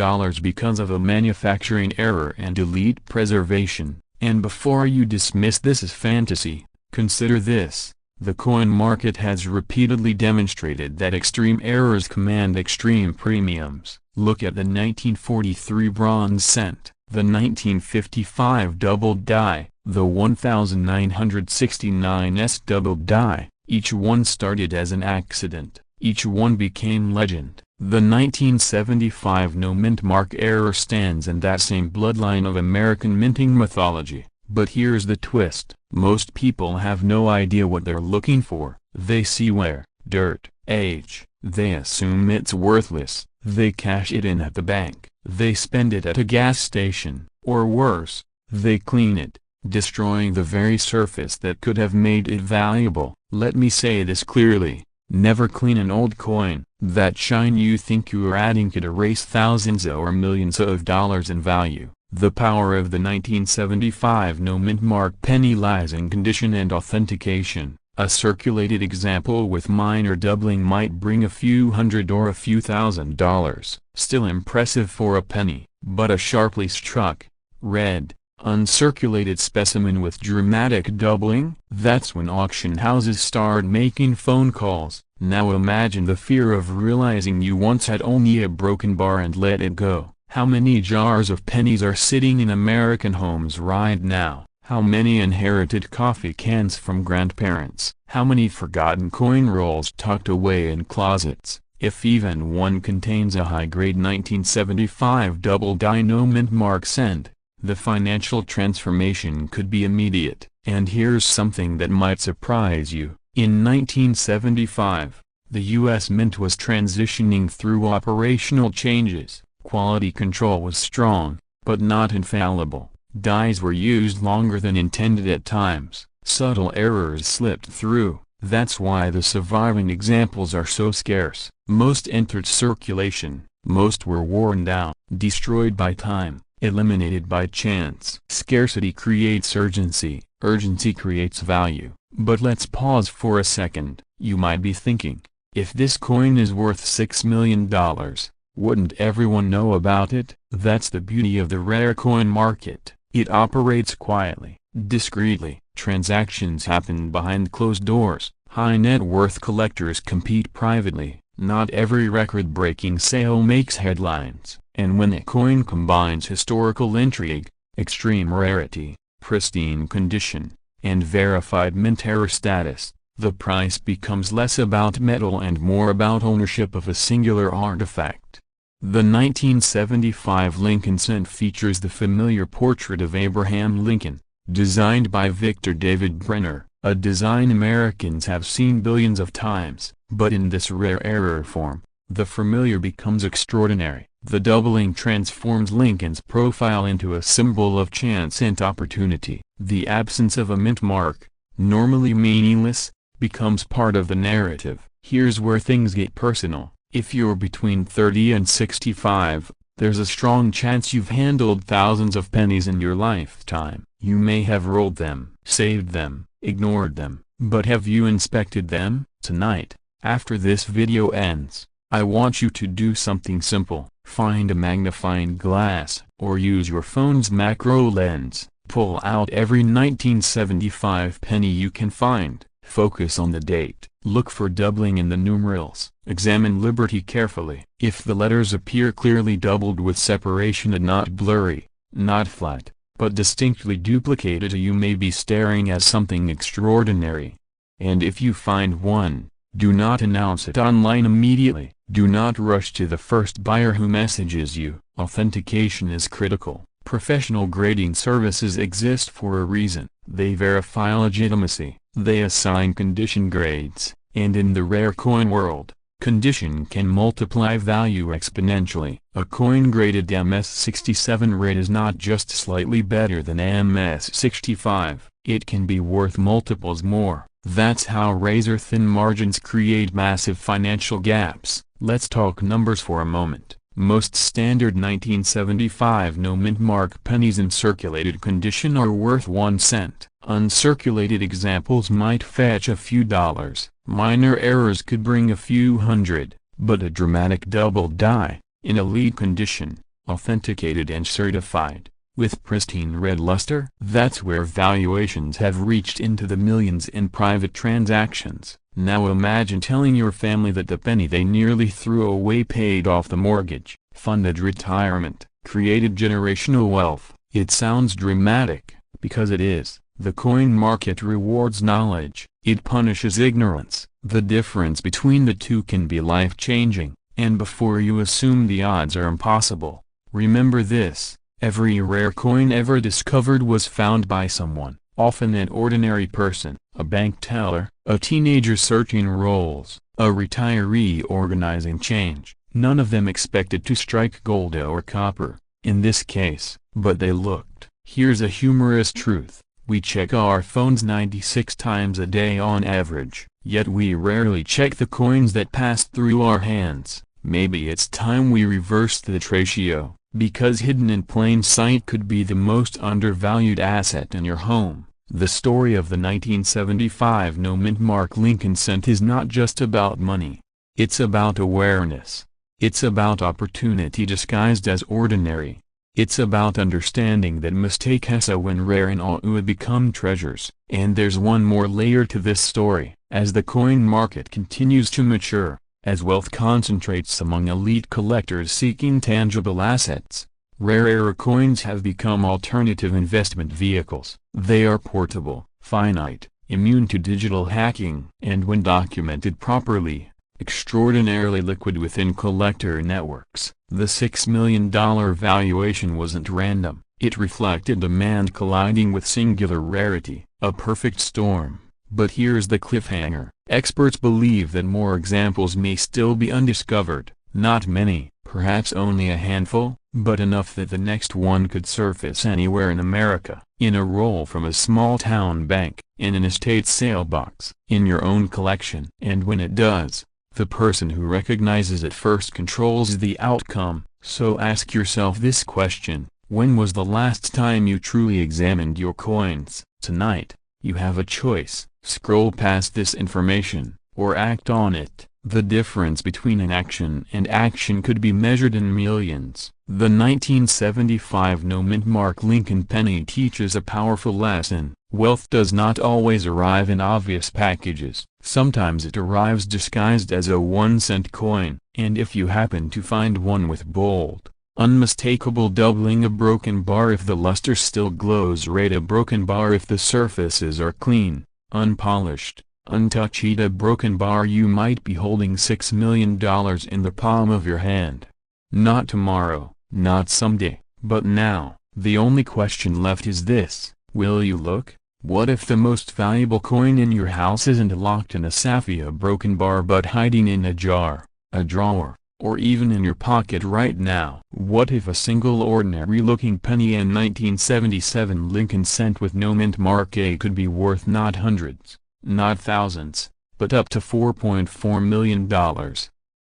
because of a manufacturing error and elite preservation. And before you dismiss this as fantasy, consider this: the coin market has repeatedly demonstrated that extreme errors command extreme premiums. Look at the 1943 bronze cent, the 1955 doubled die, the 1969's doubled die. Each one started as an accident, each one became legend. The 1975 no mintmark error stands in that same bloodline of American minting mythology. But here's the twist: most people have no idea what they're looking for. They see wear, dirt, age, they assume it's worthless, they cash it in at the bank, they spend it at a gas station, or worse, they clean it, destroying the very surface that could have made it valuable. Let me say this clearly: never clean an old coin. That shine you think you are adding could erase thousands or millions of dollars in value. The power of the 1975 no mintmark penny lies in condition and authentication. A circulated example with minor doubling might bring a few hundred or a few $1,000s. Still impressive for a penny, but a sharply struck, red, uncirculated specimen with dramatic doubling? That's when auction houses start making phone calls. Now imagine the fear of realizing you once had only a broken bar and let it go. How many jars of pennies are sitting in American homes right now? How many inherited coffee cans from grandparents? How many forgotten coin rolls tucked away in closets? If even one contains a high-grade 1975 double die no mintmark cent, the financial transformation could be immediate. And here's something that might surprise you. In 1975, the U.S. Mint was transitioning through operational changes. Quality control was strong, but not infallible. Dies were used longer than intended at times. Subtle errors slipped through. That's why the surviving examples are so scarce. Most entered circulation, most were worn down, destroyed by time, eliminated by chance. Scarcity creates urgency, urgency creates value. But let's pause for a second. You might be thinking, if this coin is worth $6 million, wouldn't everyone know about it? That's the beauty of the rare coin market. It operates quietly, discreetly. Transactions happen behind closed doors. High net worth collectors compete privately. Not every record-breaking sale makes headlines. And when a coin combines historical intrigue, extreme rarity, pristine condition, and verified mint error status, the price becomes less about metal and more about ownership of a singular artifact. The 1975 Lincoln cent features the familiar portrait of Abraham Lincoln, designed by Victor David Brenner, a design Americans have seen billions of times. But in this rare error form, the familiar becomes extraordinary. The doubling transforms Lincoln's profile into a symbol of chance and opportunity. The absence of a mint mark, normally meaningless, becomes part of the narrative. Here's where things get personal. If you're between 30 and 65, there's a strong chance you've handled thousands of pennies in your lifetime. You may have rolled them, saved them, ignored them, but have you inspected them? Tonight, after this video ends, I want you to do something simple. Find a magnifying glass, or use your phone's macro lens. Pull out every 1975 penny you can find. Focus on the date. Look for doubling in the numerals. Examine Liberty carefully. If the letters appear clearly doubled with separation and not blurry, not flat, but distinctly duplicated, you may be staring at something extraordinary. And if you find one, do not announce it online immediately. Do not rush to the first buyer who messages you. Authentication is critical. Professional grading services exist for a reason. They verify legitimacy. They assign condition grades. And in the rare coin world, condition can multiply value exponentially. A coin graded MS67 rate is not just slightly better than MS65. It can be worth multiples more. That's how razor-thin margins create massive financial gaps. Let's talk numbers for a moment. Most standard 1975 no mintmark pennies in circulated condition are worth 1 cent. Uncirculated examples might fetch a few dollars. Minor errors could bring a few hundred. but a dramatic double die, in elite condition, authenticated and certified, with pristine red luster. That's where valuations have reached into the millions in private transactions. Now imagine telling your family that the penny they nearly threw away paid off the mortgage, funded retirement, created generational wealth. It sounds dramatic, because it is. The coin market rewards knowledge, it punishes ignorance. The difference between the two can be life-changing, and before you assume the odds are impossible, remember this: every rare coin ever discovered was found by someone, often an ordinary person, a bank teller, a teenager searching rolls, a retiree organizing change. None of them expected to strike gold or copper, in this case, but they looked. Here's a humorous truth: we check our phones 96 times a day on average, yet we rarely check the coins that pass through our hands. Maybe it's time we reversed that ratio, because hidden in plain sight could be the most undervalued asset in your home. The story of the 1975 no mintmark Lincoln cent is not just about money. It's about awareness. It's about opportunity disguised as ordinary. It's about understanding that mistakes when rare and all would become treasures. And there's one more layer to this story. As the coin market continues to mature, as wealth concentrates among elite collectors seeking tangible assets, rarer coins have become alternative investment vehicles. They are portable, finite, immune to digital hacking, and when documented properly, extraordinarily liquid within collector networks. The $6 million valuation wasn't random. It reflected demand colliding with singular rarity, a perfect storm. But here's the cliffhanger: experts believe that more examples may still be undiscovered. Not many, perhaps only a handful, but enough that the next one could surface anywhere in America, in a roll from a small-town bank, in an estate sale box, in your own collection. And when it does, the person who recognizes it first controls the outcome. So ask yourself this question: when was the last time you truly examined your coins? Tonight, you have a choice: scroll past this information, or act on it. The difference between inaction and action could be measured in millions. The 1975 no mintmark Lincoln penny teaches a powerful lesson: wealth does not always arrive in obvious packages. Sometimes it arrives disguised as a 1-cent coin, and if you happen to find one with bold, unmistakable doubling, a broken bar if the luster still glows red, a broken bar if the surfaces are clean, unpolished, untouched, a broken bar, you might be holding $6 million in the palm of your hand. Not tomorrow, not someday, but now. The only question left is this: will you look? What if the most valuable coin in your house isn't locked in a safe, a broken bar, but hiding in a jar, a drawer, or even in your pocket right now? What if a single ordinary-looking penny in 1977 Lincoln cent with no mintmark A could be worth not hundreds, not thousands, but up to $4.4 million?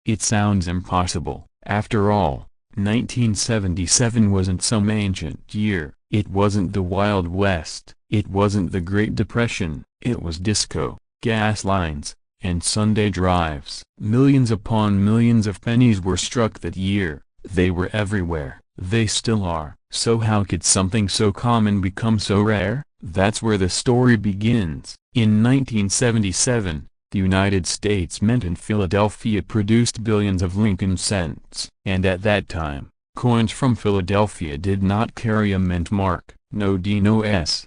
It sounds impossible. After all, 1977 wasn't some ancient year. It wasn't the Wild West. It wasn't the Great Depression. It was disco, gas lines, and Sunday drives. Millions upon millions of pennies were struck that year. They were everywhere. They still are. So how could something so common become so rare? That's where the story begins. In 1977, the United States Mint in Philadelphia produced billions of Lincoln cents. And at that time, coins from Philadelphia did not carry a mint mark, no D, no S.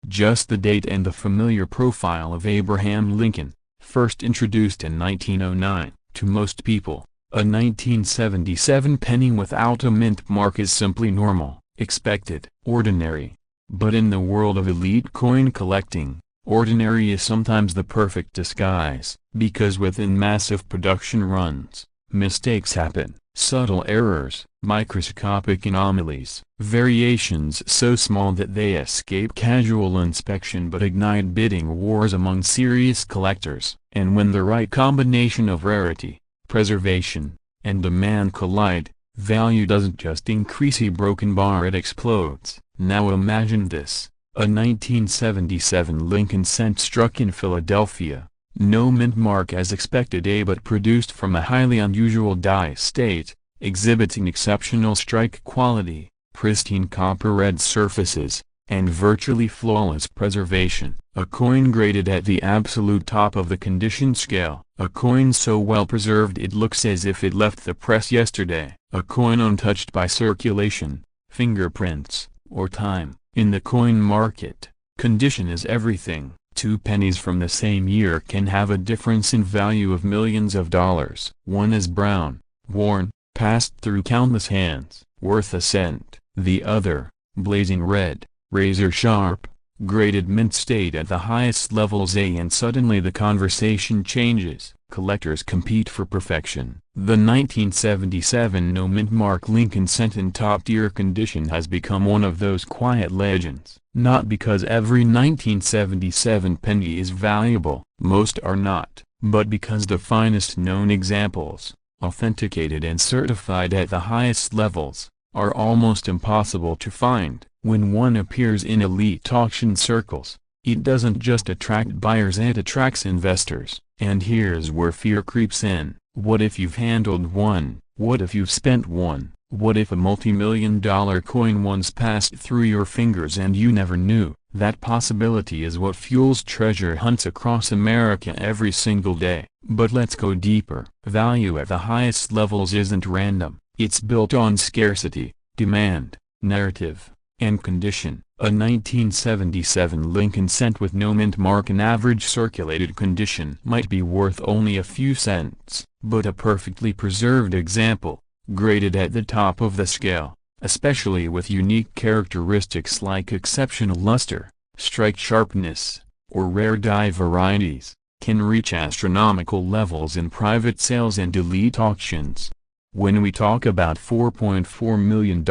Just the date and the familiar profile of Abraham Lincoln, first introduced in 1909. To most people, a 1977 penny without a mint mark is simply normal, expected, ordinary. But in the world of elite coin collecting, ordinary is sometimes the perfect disguise, because within massive production runs, mistakes happen. Subtle errors, microscopic anomalies, variations so small that they escape casual inspection but ignite bidding wars among serious collectors. And when the right combination of rarity, preservation, and demand collide, value doesn't just increase, a broken bar, it explodes. Now imagine this: a 1977 Lincoln cent struck in Philadelphia, No mint mark as expected but produced from a highly unusual die state, exhibiting exceptional strike quality, pristine copper-red surfaces, and virtually flawless preservation. A coin graded at the absolute top of the condition scale. A coin so well preserved it looks as if it left the press yesterday. A coin untouched by circulation, fingerprints, or time. In the coin market, condition is everything. 2 pennies from the same year can have a difference in value of millions of dollars. One is brown, worn, passed through countless hands, worth a cent. The other, blazing red, razor sharp, graded mint state at the highest levels and suddenly the conversation changes. Collectors compete for perfection. The 1977 no mint mark Lincoln cent in top-tier condition has become one of those quiet legends. Not because every 1977 penny is valuable, most are not, but because the finest known examples, authenticated and certified at the highest levels, are almost impossible to find. When one appears in elite auction circles, it doesn't just attract buyers, it attracts investors. And here's where fear creeps in. What if you've handled one? What if you've spent one? What if a multi-million-dollar coin once passed through your fingers and you never knew? That possibility is what fuels treasure hunts across America every single day. But let's go deeper. Value at the highest levels isn't random. It's built on scarcity, demand, narrative, and condition. A 1977 Lincoln cent with no mint mark in average circulated condition might be worth only a few cents, but a perfectly preserved example, graded at the top of the scale, especially with unique characteristics like exceptional luster, strike sharpness, or rare die varieties, can reach astronomical levels in private sales and elite auctions. When we talk about $4.4 million,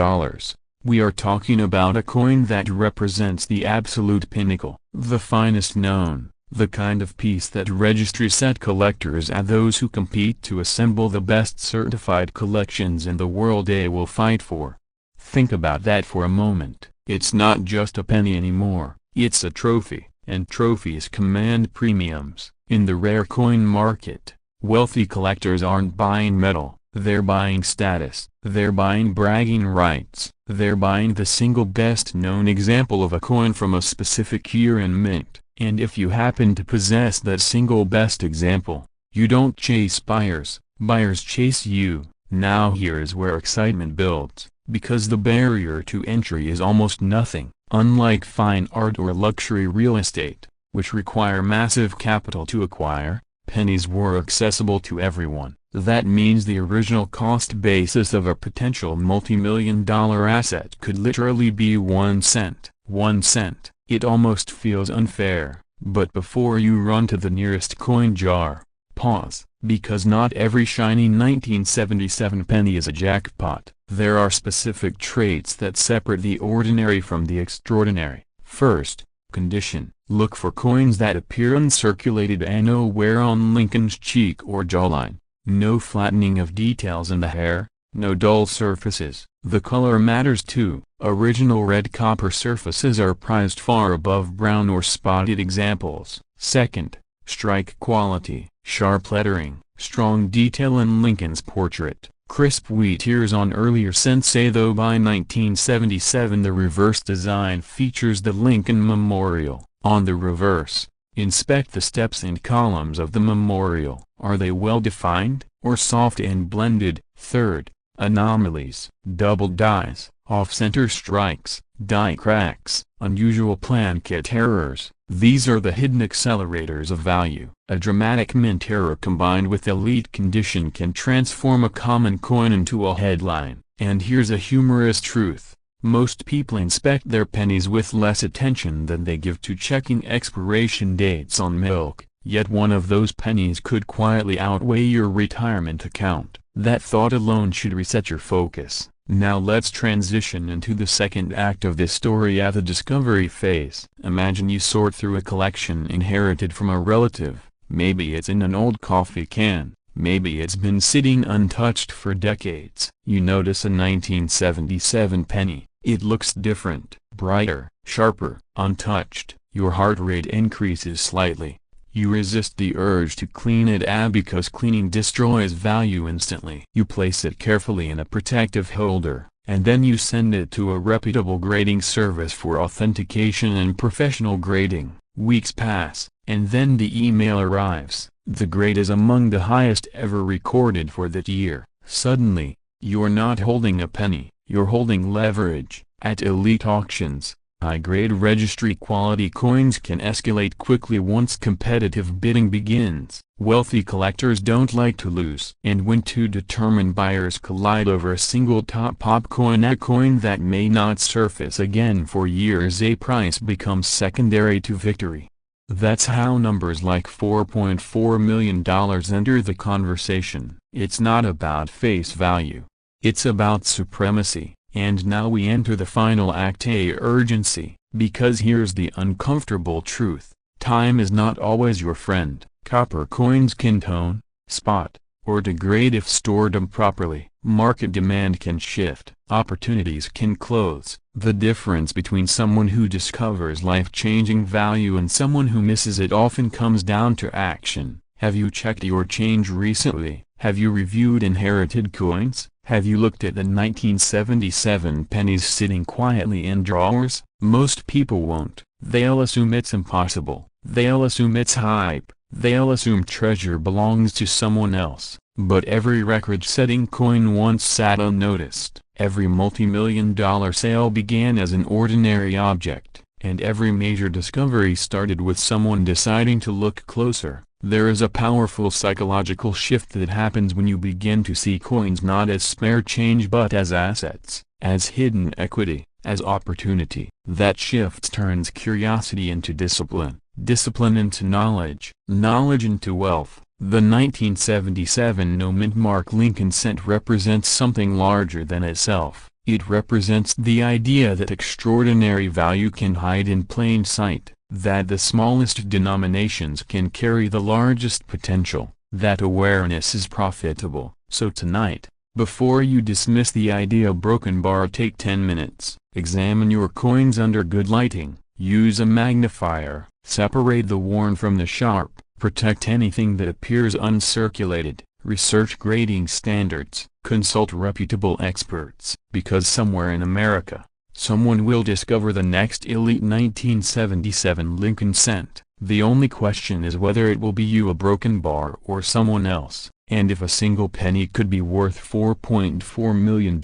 we are talking about a coin that represents the absolute pinnacle, the finest known, the kind of piece that registry set collectors and those who compete to assemble the best certified collections in the world will fight for. Think about that for a moment. It's not just a penny anymore, it's a trophy, and trophies command premiums. In the rare coin market, wealthy collectors aren't buying metal, they're buying status, they're buying bragging rights. They're buying the single best known example of a coin from a specific year and mint, and if you happen to possess that single best example, you don't chase buyers, buyers chase you. Now here is where excitement builds, because the barrier to entry is almost nothing. Unlike fine art or luxury real estate, which require massive capital to acquire, pennies were accessible to everyone. That means the original cost basis of a potential multi-million-dollar asset could literally be 1 cent. 1 cent. It almost feels unfair, but before you run to the nearest coin jar, pause, because not every shiny 1977 penny is a jackpot. There are specific traits that separate the ordinary from the extraordinary. First, condition. Look for coins that appear uncirculated and no wear on Lincoln's cheek or jawline. No flattening of details in the hair, no dull surfaces. The color matters too. Original red copper surfaces are prized far above brown or spotted examples. Second, strike quality, sharp lettering, strong detail in Lincoln's portrait, crisp wheat ears on earlier cents. Though by 1977 the reverse design features the Lincoln Memorial. On the reverse, inspect the steps and columns of the memorial. Are they well defined, or soft and blended? Third, anomalies, double dies, off-center strikes, die cracks, unusual planchet errors. These are the hidden accelerators of value. A dramatic mint error combined with elite condition can transform a common coin into a headline. And here's a humorous truth. Most people inspect their pennies with less attention than they give to checking expiration dates on milk, yet one of those pennies could quietly outweigh your retirement account. That thought alone should reset your focus. Now let's transition into the second act of this story at the discovery phase. Imagine you sort through a collection inherited from a relative. Maybe it's in an old coffee can. Maybe it's been sitting untouched for decades. You notice a 1977 penny. It looks different, brighter, sharper, untouched. Your heart rate increases slightly. You resist the urge to clean it out because cleaning destroys value instantly. You place it carefully in a protective holder, and then you send it to a reputable grading service for authentication and professional grading. Weeks pass, and then the email arrives. The grade is among the highest ever recorded for that year. Suddenly, you're not holding a penny, you're holding leverage. At elite auctions, high-grade registry quality coins can escalate quickly once competitive bidding begins. Wealthy collectors don't like to lose. And when two determined buyers collide over a single top pop coin, a coin that may not surface again for years, a price becomes secondary to victory. That's how numbers like $4.4 million enter the conversation. It's not about face value. It's about supremacy. And now we enter the final act, urgency, because here's the uncomfortable truth. Time is not always your friend. Copper coins can tone, spot, or degrade if stored improperly. Market demand can shift. Opportunities can close. The difference between someone who discovers life-changing value and someone who misses it often comes down to action. Have you checked your change recently? Have you reviewed inherited coins? Have you looked at the 1977 pennies sitting quietly in drawers? Most people won't. They'll assume it's impossible. They'll assume it's hype. They'll assume treasure belongs to someone else. But every record-setting coin once sat unnoticed. Every multi-million-dollar sale began as an ordinary object. And every major discovery started with someone deciding to look closer. There is a powerful psychological shift that happens when you begin to see coins not as spare change but as assets, as hidden equity, as opportunity. That shift turns curiosity into discipline, discipline into knowledge, knowledge into wealth. The 1977 no mintmark Lincoln cent represents something larger than itself. It represents the idea that extraordinary value can hide in plain sight, that the smallest denominations can carry the largest potential, that awareness is profitable. So tonight, before you dismiss the idea broken bar, take 10 minutes, examine your coins under good lighting, use a magnifier, separate the worn from the sharp, protect anything that appears uncirculated, research grading standards, consult reputable experts, because somewhere in America, someone will discover the next elite 1977 Lincoln cent. The only question is whether it will be you, a broken bar, or someone else. And if a single penny could be worth $4.4 million,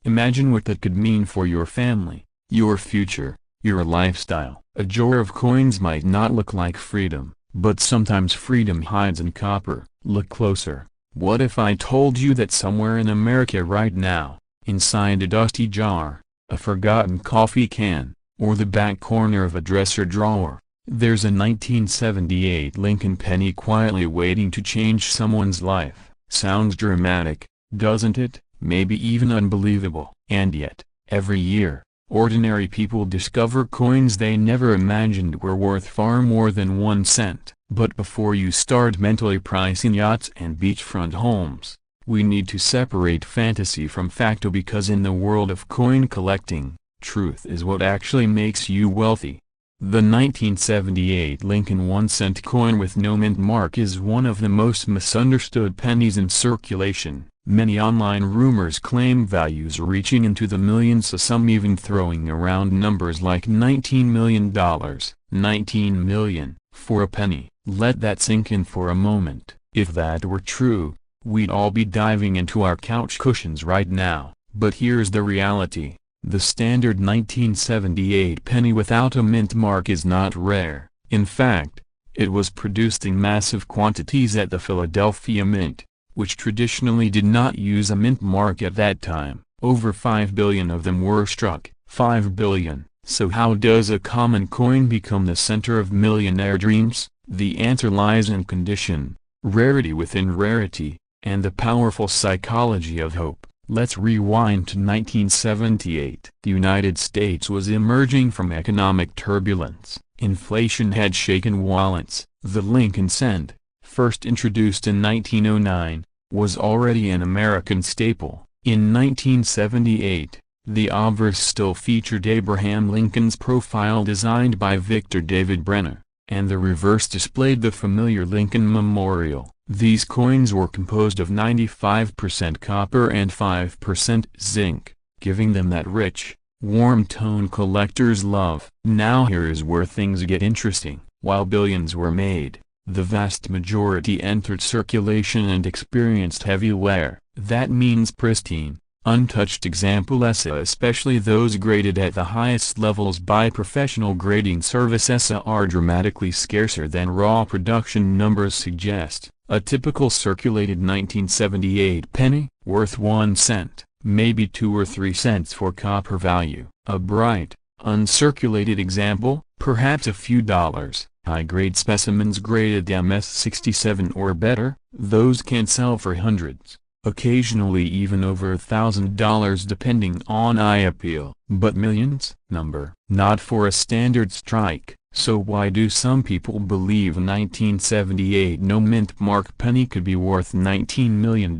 imagine what that could mean for your family, your future, your lifestyle. A drawer of coins might not look like freedom, but sometimes freedom hides in copper. Look closer. What if I told you that somewhere in America right now, inside a dusty jar, a forgotten coffee can, or the back corner of a dresser drawer, there's a 1978 Lincoln penny quietly waiting to change someone's life? Sounds dramatic, doesn't it? Maybe even unbelievable. And yet, every year, ordinary people discover coins they never imagined were worth far more than 1 cent. But before you start mentally pricing yachts and beachfront homes, we need to separate fantasy from facto, because in the world of coin collecting, truth is what actually makes you wealthy. The 1978 Lincoln 1-cent coin with no mint mark is one of the most misunderstood pennies in circulation. Many online rumors claim values reaching into the millions, some even throwing around numbers like $19 million, $19 million, for a penny. Let that sink in for a moment. If that were true, we'd all be diving into our couch cushions right now. But here's the reality. The standard 1978 penny without a mint mark is not rare. In fact, it was produced in massive quantities at the Philadelphia Mint, which traditionally did not use a mint mark at that time. Over 5 billion of them were struck. 5 billion. So how does a common coin become the center of millionaire dreams? The answer lies in condition, rarity within rarity, and the powerful psychology of hope. Let's rewind to 1978. The United States was emerging from economic turbulence. Inflation had shaken wallets. The Lincoln cent, first introduced in 1909, was already an American staple. In 1978, the obverse still featured Abraham Lincoln's profile designed by Victor David Brenner. and the reverse displayed the familiar Lincoln Memorial. These coins were composed of 95% copper and 5% zinc, giving them that rich, warm tone collectors love. Now here is where things get interesting. While billions were made, the vast majority entered circulation and experienced heavy wear. That means pristine, untouched examples, especially those graded at the highest levels by professional grading services, are dramatically scarcer than raw production numbers suggest. A typical circulated 1978 penny, worth 1 cent, maybe 2 or 3 cents for copper value. A bright, uncirculated example, perhaps a few dollars. High-grade specimens graded MS67 or better, those can sell for hundreds, occasionally even over $1,000 depending on eye appeal. But millions? Number. Not for a standard strike. So why do some people believe a 1978 no mint mark penny could be worth $19 million?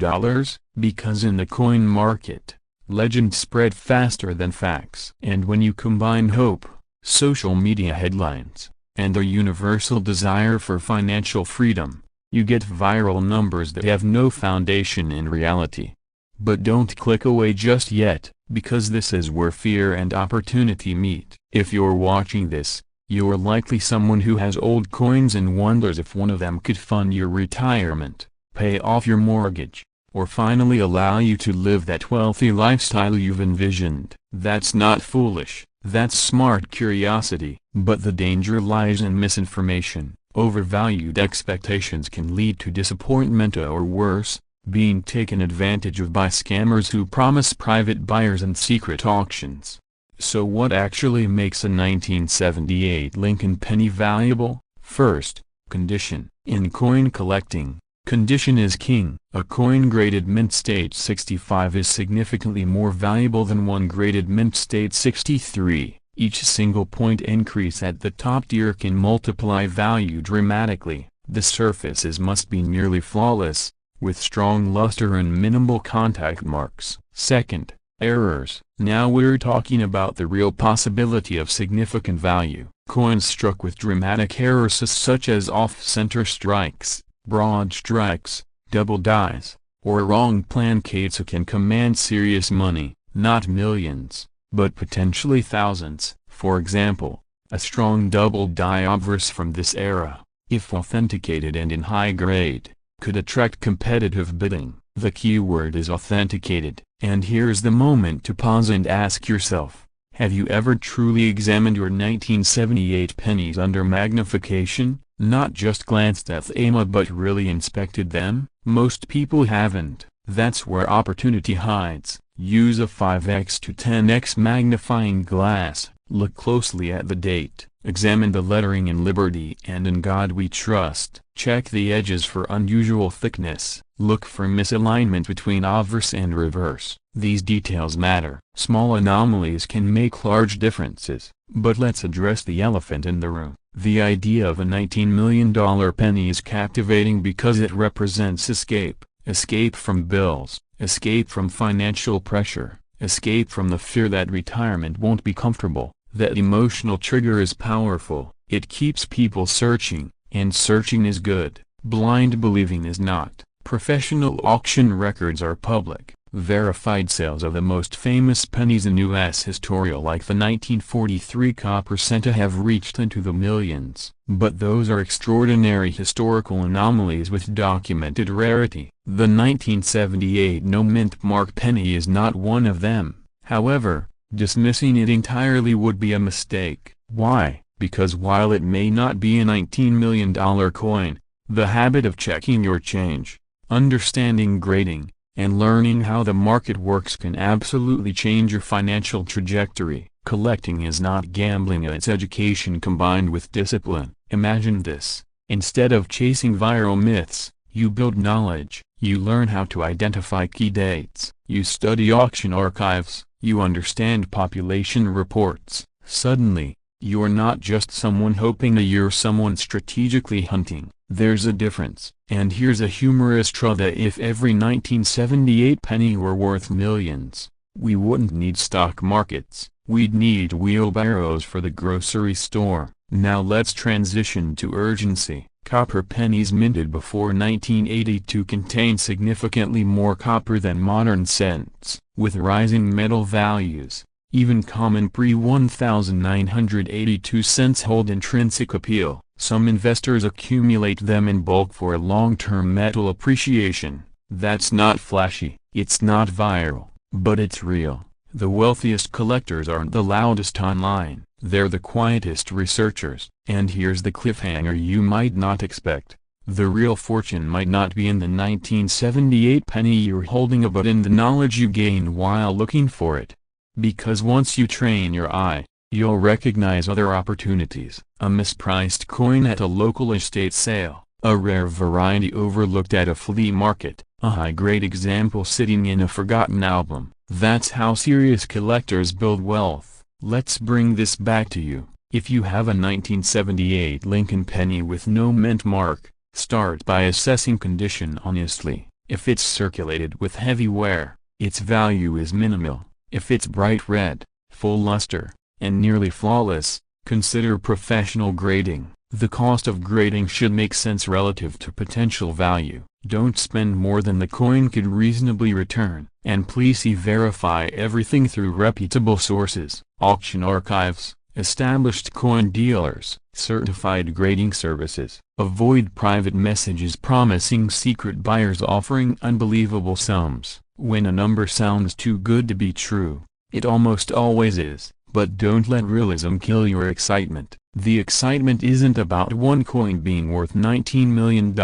Because in the coin market, legends spread faster than facts. And when you combine hope, social media headlines, and the universal desire for financial freedom, you get viral numbers that have no foundation in reality. But don't click away just yet, because this is where fear and opportunity meet. If you're watching this, you're likely someone who has old coins and wonders if one of them could fund your retirement, pay off your mortgage, or finally allow you to live that wealthy lifestyle you've envisioned. That's not foolish, that's smart curiosity. But the danger lies in misinformation. Overvalued expectations can lead to disappointment or worse, being taken advantage of by scammers who promise private buyers and secret auctions. So what actually makes a 1978 Lincoln penny valuable? First, condition. In coin collecting, condition is king. A coin graded mint state 65 is significantly more valuable than one graded mint state 63. Each single point increase at the top tier can multiply value dramatically. The surfaces must be nearly flawless, with strong luster and minimal contact marks. Second, errors. Now we're talking about the real possibility of significant value. Coins struck with dramatic errors such as off-center strikes, broad strikes, double dies, or wrong plancates can command serious money, not millions, but potentially thousands. For example, a strong double die obverse from this era, if authenticated and in high grade, could attract competitive bidding. The key word is authenticated. And here's the moment to pause and ask yourself, have you ever truly examined your 1978 pennies under magnification, not just glanced at them but really inspected them? Most people haven't. That's where opportunity hides. Use a 5x to 10x magnifying glass, look closely at the date, examine the lettering in Liberty and In God We Trust. Check the edges for unusual thickness. Look for misalignment between obverse and reverse. These details matter. Small anomalies can make large differences. But let's address the elephant in the room. The idea of a $19 million penny is captivating because it represents escape. Escape from bills, escape from financial pressure, escape from the fear that retirement won't be comfortable. That emotional trigger is powerful. It keeps people searching, and searching is good. Blind believing is not. Professional auction records are public. Verified sales of the most famous pennies in U.S. history like the 1943 copper centa have reached into the millions. But those are extraordinary historical anomalies with documented rarity. The 1978 no mint mark penny is not one of them. However, dismissing it entirely would be a mistake. Why? Because while it may not be a $19 million coin, the habit of checking your change, understanding grading, and learning how the market works can absolutely change your financial trajectory. Collecting is not gambling, it's education combined with discipline. Imagine this. Instead of chasing viral myths, you build knowledge. You learn how to identify key dates. You study auction archives. You understand population reports. Suddenly, you're not just someone hoping, you're someone strategically hunting. There's a difference. And here's a humorous truth: that if every 1978 penny were worth millions, We wouldn't need stock markets, we'd need wheelbarrows for the grocery store. Now let's transition to urgency. Copper pennies minted before 1982 contain significantly more copper than modern cents. With rising metal values, even common pre-1982 cents hold intrinsic appeal. Some investors accumulate them in bulk for long-term metal appreciation. That's not flashy, it's not viral, but it's real. The wealthiest collectors aren't the loudest online, they're the quietest researchers. And here's the cliffhanger you might not expect. The real fortune might not be in the 1978 penny you're holding but in the knowledge you gain while looking for it. Because once you train your eye, you'll recognize other opportunities. A mispriced coin at a local estate sale, a rare variety overlooked at a flea market, a high-grade example sitting in a forgotten album. That's how serious collectors build wealth. Let's bring this back to you. If you have a 1978 Lincoln penny with no mint mark, start by assessing condition honestly. If it's circulated with heavy wear, its value is minimal. If it's bright red, full luster, and nearly flawless, consider professional grading. The cost of grading should make sense relative to potential value. Don't spend more than the coin could reasonably return. And please verify everything through reputable sources, auction archives, established coin dealers, certified grading services. Avoid private messages promising secret buyers offering unbelievable sums. When a number sounds too good to be true, it almost always is. But don't let realism kill your excitement. The excitement isn't about one coin being worth $19 million.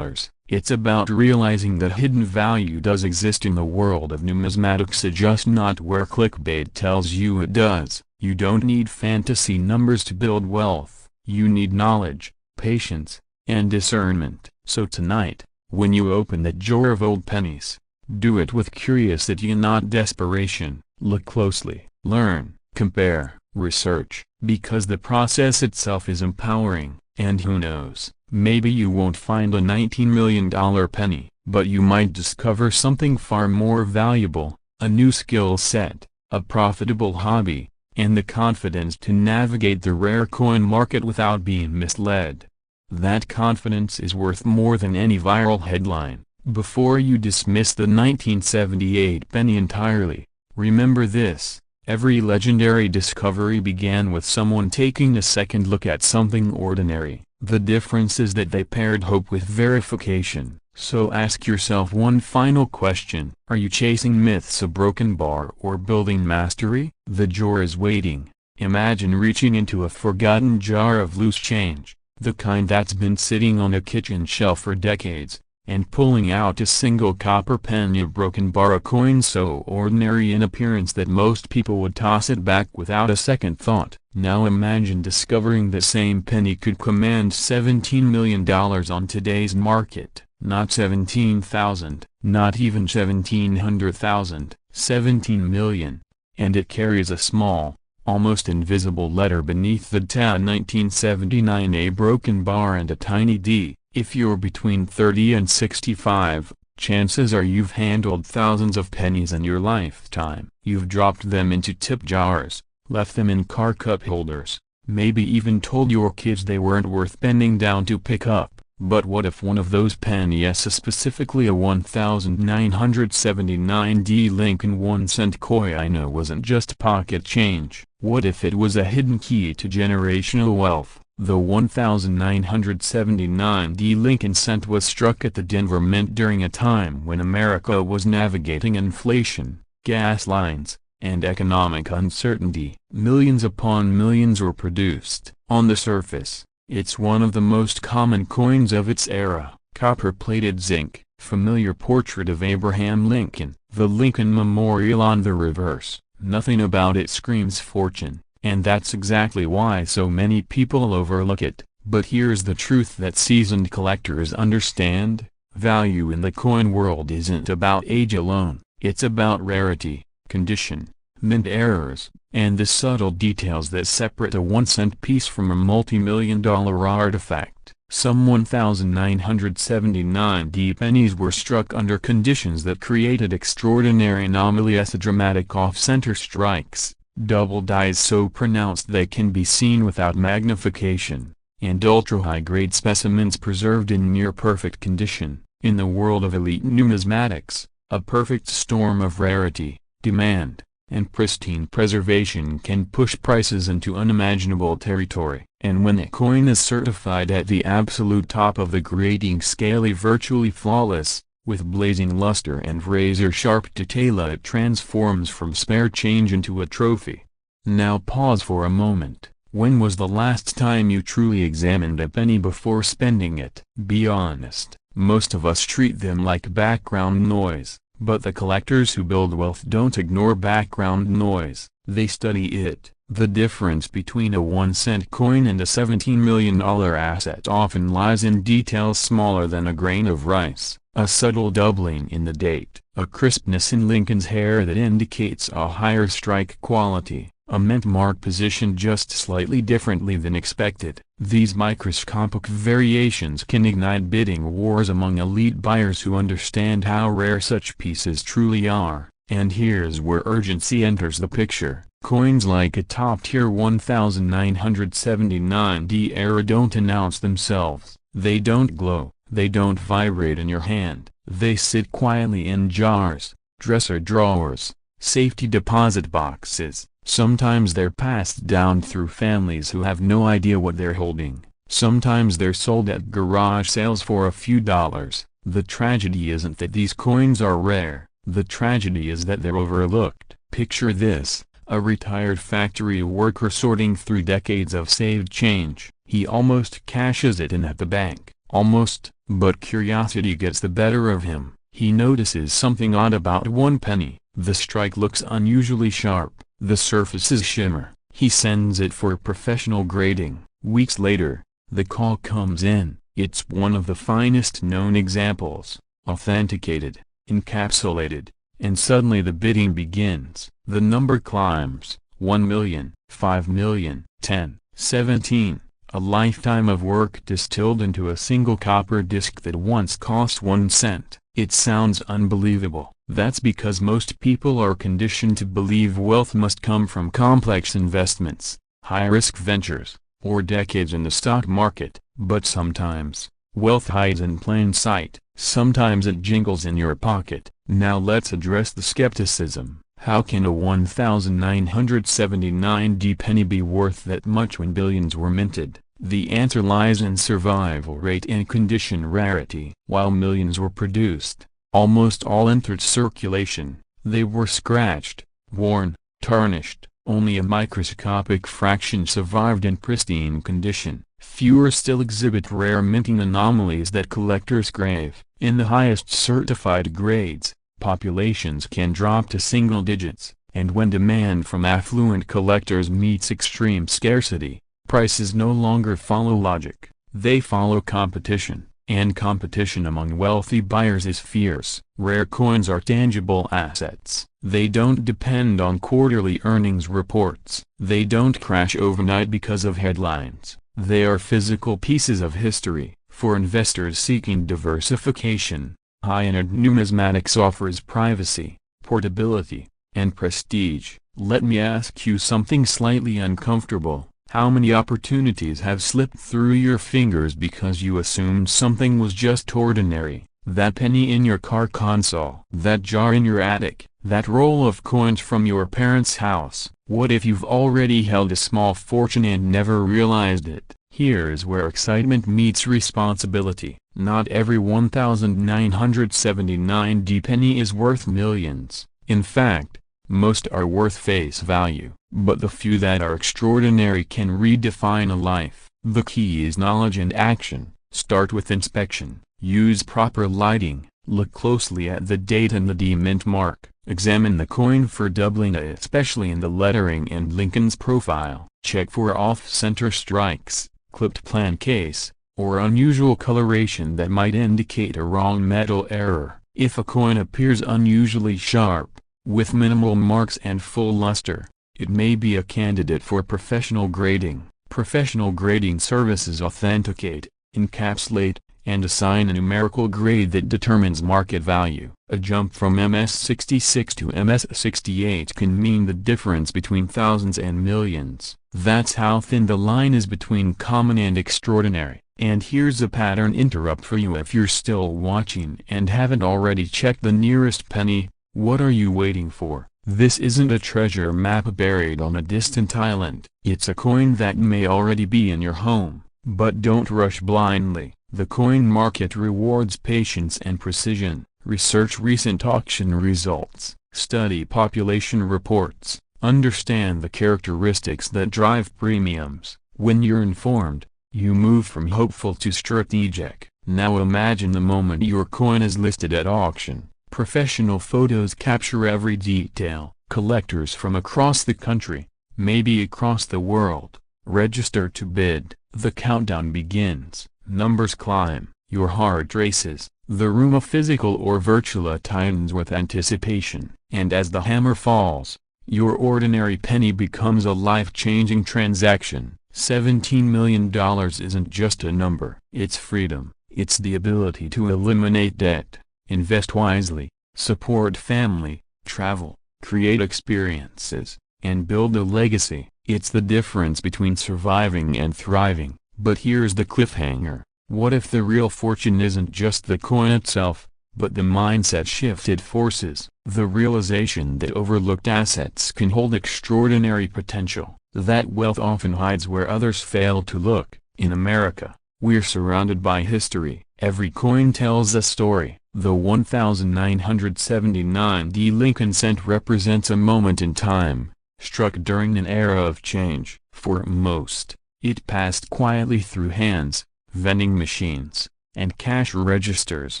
It's about realizing that hidden value does exist in the world of numismatics, just not where clickbait tells you it does. You don't need fantasy numbers to build wealth. You need knowledge, patience, and discernment. So tonight, when you open that drawer of old pennies, do it with curiosity and not desperation. Look closely, learn, compare, research, because the process itself is empowering. And who knows, maybe you won't find a $19 million penny, but you might discover something far more valuable, a new skill set, a profitable hobby, and the confidence to navigate the rare coin market without being misled. That confidence is worth more than any viral headline. Before you dismiss the 1978 penny entirely, remember this. Every legendary discovery began with someone taking a second look at something ordinary. The difference is that they paired hope with verification. So ask yourself one final question. Are you chasing myths, a broken bar, or building mastery? The drawer is waiting. Imagine reaching into a forgotten jar of loose change, the kind that's been sitting on a kitchen shelf for decades, and pulling out a single copper penny, a broken bar, a coin so ordinary in appearance that most people would toss it back without a second thought. Now imagine discovering the same penny could command $17 million on today's market. Not 17,000, not even 1,700,000, 17 million. And it carries a small, almost invisible letter beneath the TA 1979, a broken bar and a tiny D. If you're between 30 and 65, chances are you've handled thousands of pennies in your lifetime. You've dropped them into tip jars, left them in car cup holders, maybe even told your kids they weren't worth bending down to pick up. But what if one of those pennies, specifically a 1979 D Lincoln 1-cent coin, wasn't just pocket change? What if it was a hidden key to generational wealth? The 1979 D Lincoln cent was struck at the Denver Mint during a time when America was navigating inflation, gas lines, and economic uncertainty. Millions upon millions were produced. On the surface, it's one of the most common coins of its era. Copper-plated zinc, familiar portrait of Abraham Lincoln, the Lincoln Memorial on the reverse. Nothing about it screams fortune. And that's exactly why so many people overlook it. But here's the truth that seasoned collectors understand: value in the coin world isn't about age alone, it's about rarity, condition, mint errors, and the subtle details that separate a 1-cent piece from a multi-million-dollar artifact. Some 1,979 pennies were struck under conditions that created extraordinary anomalies, dramatic off-center strikes, double dyes so pronounced they can be seen without magnification, and ultra-high-grade specimens preserved in near-perfect condition. In the world of elite numismatics, a perfect storm of rarity, demand, and pristine preservation can push prices into unimaginable territory. And when a coin is certified at the absolute top of the grading scale, virtually flawless, with blazing luster and razor-sharp detail, it transforms from spare change into a trophy. Now pause for a moment. When was the last time you truly examined a penny before spending it? Be honest. Most of us treat them like background noise, but the collectors who build wealth don't ignore background noise, they study it. The difference between a 1-cent coin and a $17 million asset often lies in details smaller than a grain of rice, a subtle doubling in the date, a crispness in Lincoln's hair that indicates a higher strike quality, a mint mark positioned just slightly differently than expected. These microscopic variations can ignite bidding wars among elite buyers who understand how rare such pieces truly are, and here's where urgency enters the picture. Coins like a top-tier 1979 heir don't announce themselves, they don't glow, they don't vibrate in your hand, they sit quietly in jars, dresser drawers, safety deposit boxes. Sometimes they're passed down through families who have no idea what they're holding. Sometimes they're sold at garage sales for a few dollars. The tragedy isn't that these coins are rare, the tragedy is that they're overlooked. Picture this, a retired factory worker sorting through decades of saved change. He almost cashes it in at the bank, almost, but curiosity gets the better of him. He notices something odd about one penny. The strike looks unusually sharp. The surfaces shimmer. He sends it for professional grading. Weeks later, the call comes in. It's one of the finest known examples, authenticated, encapsulated, and suddenly the bidding begins. The number climbs, 1 million, 5 million, 10, 17, a lifetime of work distilled into a single copper disc that once cost 1 cent. It sounds unbelievable. That's because most people are conditioned to believe wealth must come from complex investments, high-risk ventures, or decades in the stock market. But sometimes, wealth hides in plain sight, sometimes it jingles in your pocket. Now let's address the skepticism. How can a 1979 penny be worth that much when billions were minted? The answer lies in survival rate and condition rarity. While millions were produced, almost all entered circulation. They were scratched, worn, tarnished. Only a microscopic fraction survived in pristine condition. Fewer still exhibit rare minting anomalies that collectors crave. In the highest certified grades, populations can drop to single digits, and when demand from affluent collectors meets extreme scarcity, prices no longer follow logic, they follow competition, and competition among wealthy buyers is fierce. Rare coins are tangible assets. They don't depend on quarterly earnings reports. They don't crash overnight because of headlines. They are physical pieces of history. For investors seeking diversification, high-end numismatics offers privacy, portability, and prestige. Let me ask you something slightly uncomfortable. How many opportunities have slipped through your fingers because you assumed something was just ordinary? That penny in your car console, that jar in your attic, that roll of coins from your parents' house. What if you've already held a small fortune and never realized it? Here's where excitement meets responsibility. Not every 1979 penny is worth millions. In fact, most are worth face value, but the few that are extraordinary can redefine a life. The key is knowledge and action. Start with inspection. Use proper lighting. Look closely at the date and the mint mark. Examine the coin for doubling, especially in the lettering and Lincoln's profile. Check for off-center strikes, clipped plan case, or unusual coloration that might indicate a wrong metal error. If a coin appears unusually sharp, with minimal marks and full luster, it may be a candidate for professional grading. Professional grading services authenticate, encapsulate, and assign a numerical grade that determines market value. A jump from MS-66 to MS-68 can mean the difference between thousands and millions. That's how thin the line is between common and extraordinary. And here's a pattern interrupt for you if you're still watching and haven't already checked the nearest penny. What are you waiting for? This isn't a treasure map buried on a distant island. It's a coin that may already be in your home. But don't rush blindly. The coin market rewards patience and precision. Research recent auction results, study population reports, understand the characteristics that drive premiums. When you're informed, you move from hopeful to strategic. Now imagine the moment your coin is listed at auction. Professional photos capture every detail. Collectors from across the country, maybe across the world, register to bid. The countdown begins. Numbers climb. Your heart races. The room of physical or virtual tightens with anticipation. And as the hammer falls, your ordinary penny becomes a life-changing transaction. $17 million isn't just a number. It's freedom. It's the ability to eliminate debt, invest wisely, support family, travel, create experiences, and build a legacy. It's the difference between surviving and thriving. But here's the cliffhanger. What if the real fortune isn't just the coin itself, but the mindset shift it forces? The realization that overlooked assets can hold extraordinary potential. That wealth often hides where others fail to look. In America, we're surrounded by history. Every coin tells a story. The 1979 Lincoln cent represents a moment in time, struck during an era of change. For most, it passed quietly through hands, vending machines, and cash registers.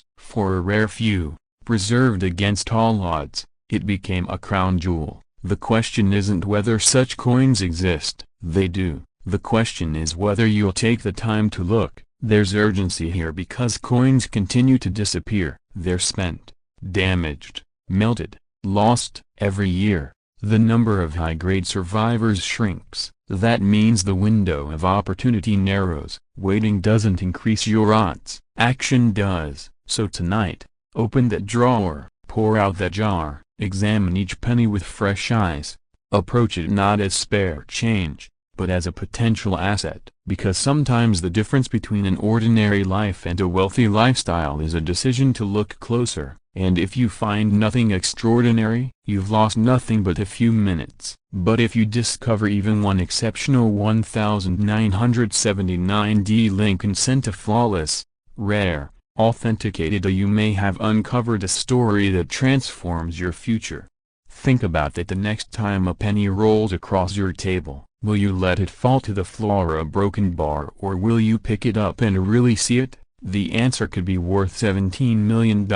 For a rare few, preserved against all odds, it became a crown jewel. The question isn't whether such coins exist. They do. The question is whether you'll take the time to look. There's urgency here because coins continue to disappear. They're spent, damaged, melted, lost. Every year, the number of high-grade survivors shrinks. That means the window of opportunity narrows. Waiting doesn't increase your odds. Action does. So tonight, open that drawer, pour out that jar, examine each penny with fresh eyes. Approach it not as spare change, but as a potential asset. Because sometimes the difference between an ordinary life and a wealthy lifestyle is a decision to look closer. And if you find nothing extraordinary, you've lost nothing but a few minutes. But if you discover even one exceptional 1979 Lincoln cent, a flawless, rare, authenticated, you may have uncovered a story that transforms your future. Think about that the next time a penny rolls across your table. Will you let it fall to the floor, a broken bar, or will you pick it up and really see it? The answer could be worth $17 million.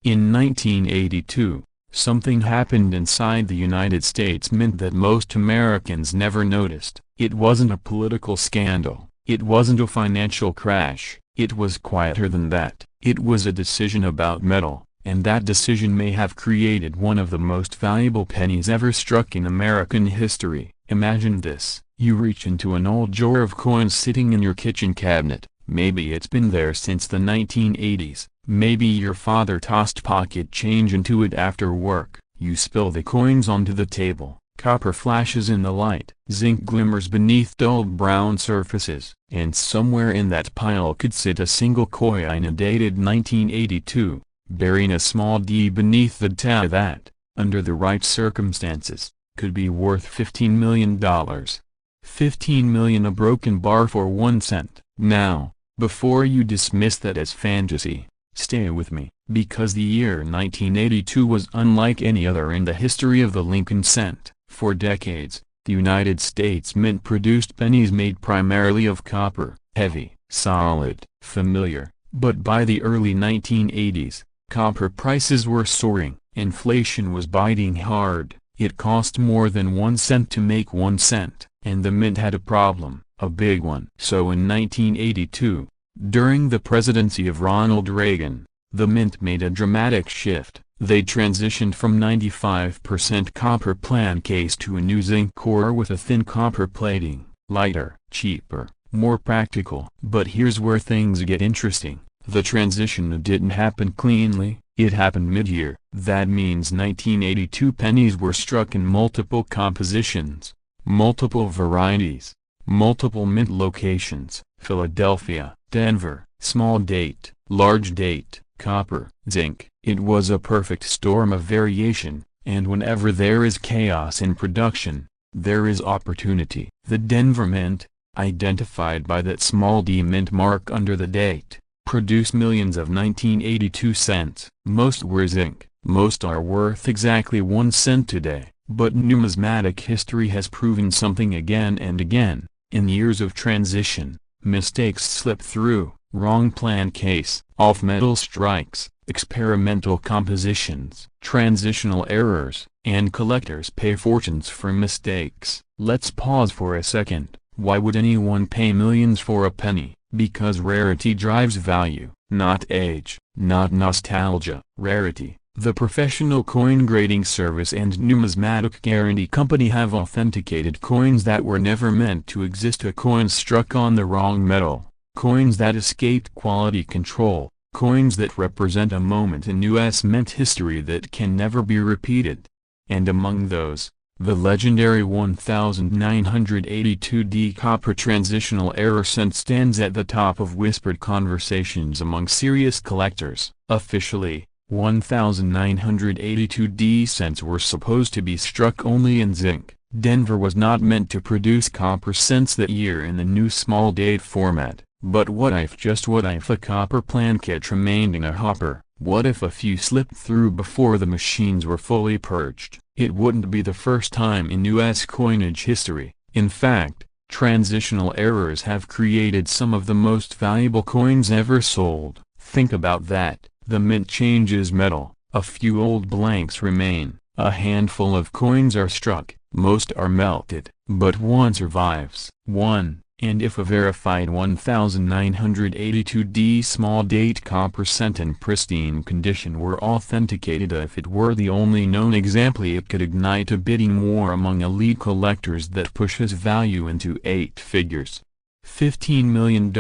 In 1982, something happened inside the United States Mint that most Americans never noticed. It wasn't a political scandal. It wasn't a financial crash. It was quieter than that. It was a decision about metal, and that decision may have created one of the most valuable pennies ever struck in American history. Imagine this. You reach into an old drawer of coins sitting in your kitchen cabinet. Maybe it's been there since the 1980s. Maybe your father tossed pocket change into it after work. You spill the coins onto the table. Copper flashes in the light. Zinc glimmers beneath dull brown surfaces. And somewhere in that pile could sit a single coin dated 1982, bearing a small D beneath the tab that, under the right circumstances, could be worth $15 million. $15 million, a broken bar for 1 cent. Now, before you dismiss that as fantasy, stay with me, because the year 1982 was unlike any other in the history of the Lincoln cent. For decades, the United States Mint produced pennies made primarily of copper, heavy, solid, familiar. But by the early 1980s, copper prices were soaring. Inflation was biting hard. It cost more than 1 cent to make 1 cent, and the mint had a problem, a big one. So in 1982, during the presidency of Ronald Reagan, the mint made a dramatic shift. They transitioned from 95% copper plan case to a new zinc core with a thin copper plating, lighter, cheaper, more practical. But here's where things get interesting. The transition didn't happen cleanly, it happened mid-year. That means 1982 pennies were struck in multiple compositions, multiple varieties, multiple mint locations: Philadelphia, Denver, small date, large date, copper, zinc. It was a perfect storm of variation, and whenever there is chaos in production, there is opportunity. The Denver Mint, identified by that small d mint mark under the date, produced millions of 1982 cents. Most were zinc. Most are worth exactly 1 cent today. But numismatic history has proven something again and again. In years of transition, mistakes slip through: wrong plant case, off-metal strikes, experimental compositions, transitional errors, and collectors pay fortunes for mistakes. Let's pause for a second. Why would anyone pay millions for a penny? Because rarity drives value, not age, not nostalgia. Rarity, the professional coin grading service and numismatic guarantee company, have authenticated coins that were never meant to exist. A coin struck on the wrong metal, coins that escaped quality control, coins that represent a moment in U.S. mint history that can never be repeated. And among those, the legendary 1982D copper transitional error cent stands at the top of whispered conversations among serious collectors. Officially, 1982D cents were supposed to be struck only in zinc. Denver was not meant to produce copper cents that year in the new small date format. But what if, just what if, a copper plant kit remained in a hopper? What if a few slipped through before the machines were fully purged? It wouldn't be the first time in U.S. coinage history. In fact, transitional errors have created some of the most valuable coins ever sold. Think about that. The mint changes metal, a few old blanks remain, a handful of coins are struck, most are melted, but one survives. One. And if a verified 1982D small date copper cent in pristine condition were authenticated, if it were the only known example, it could ignite a bidding war among elite collectors that pushes value into 8 figures. $15 million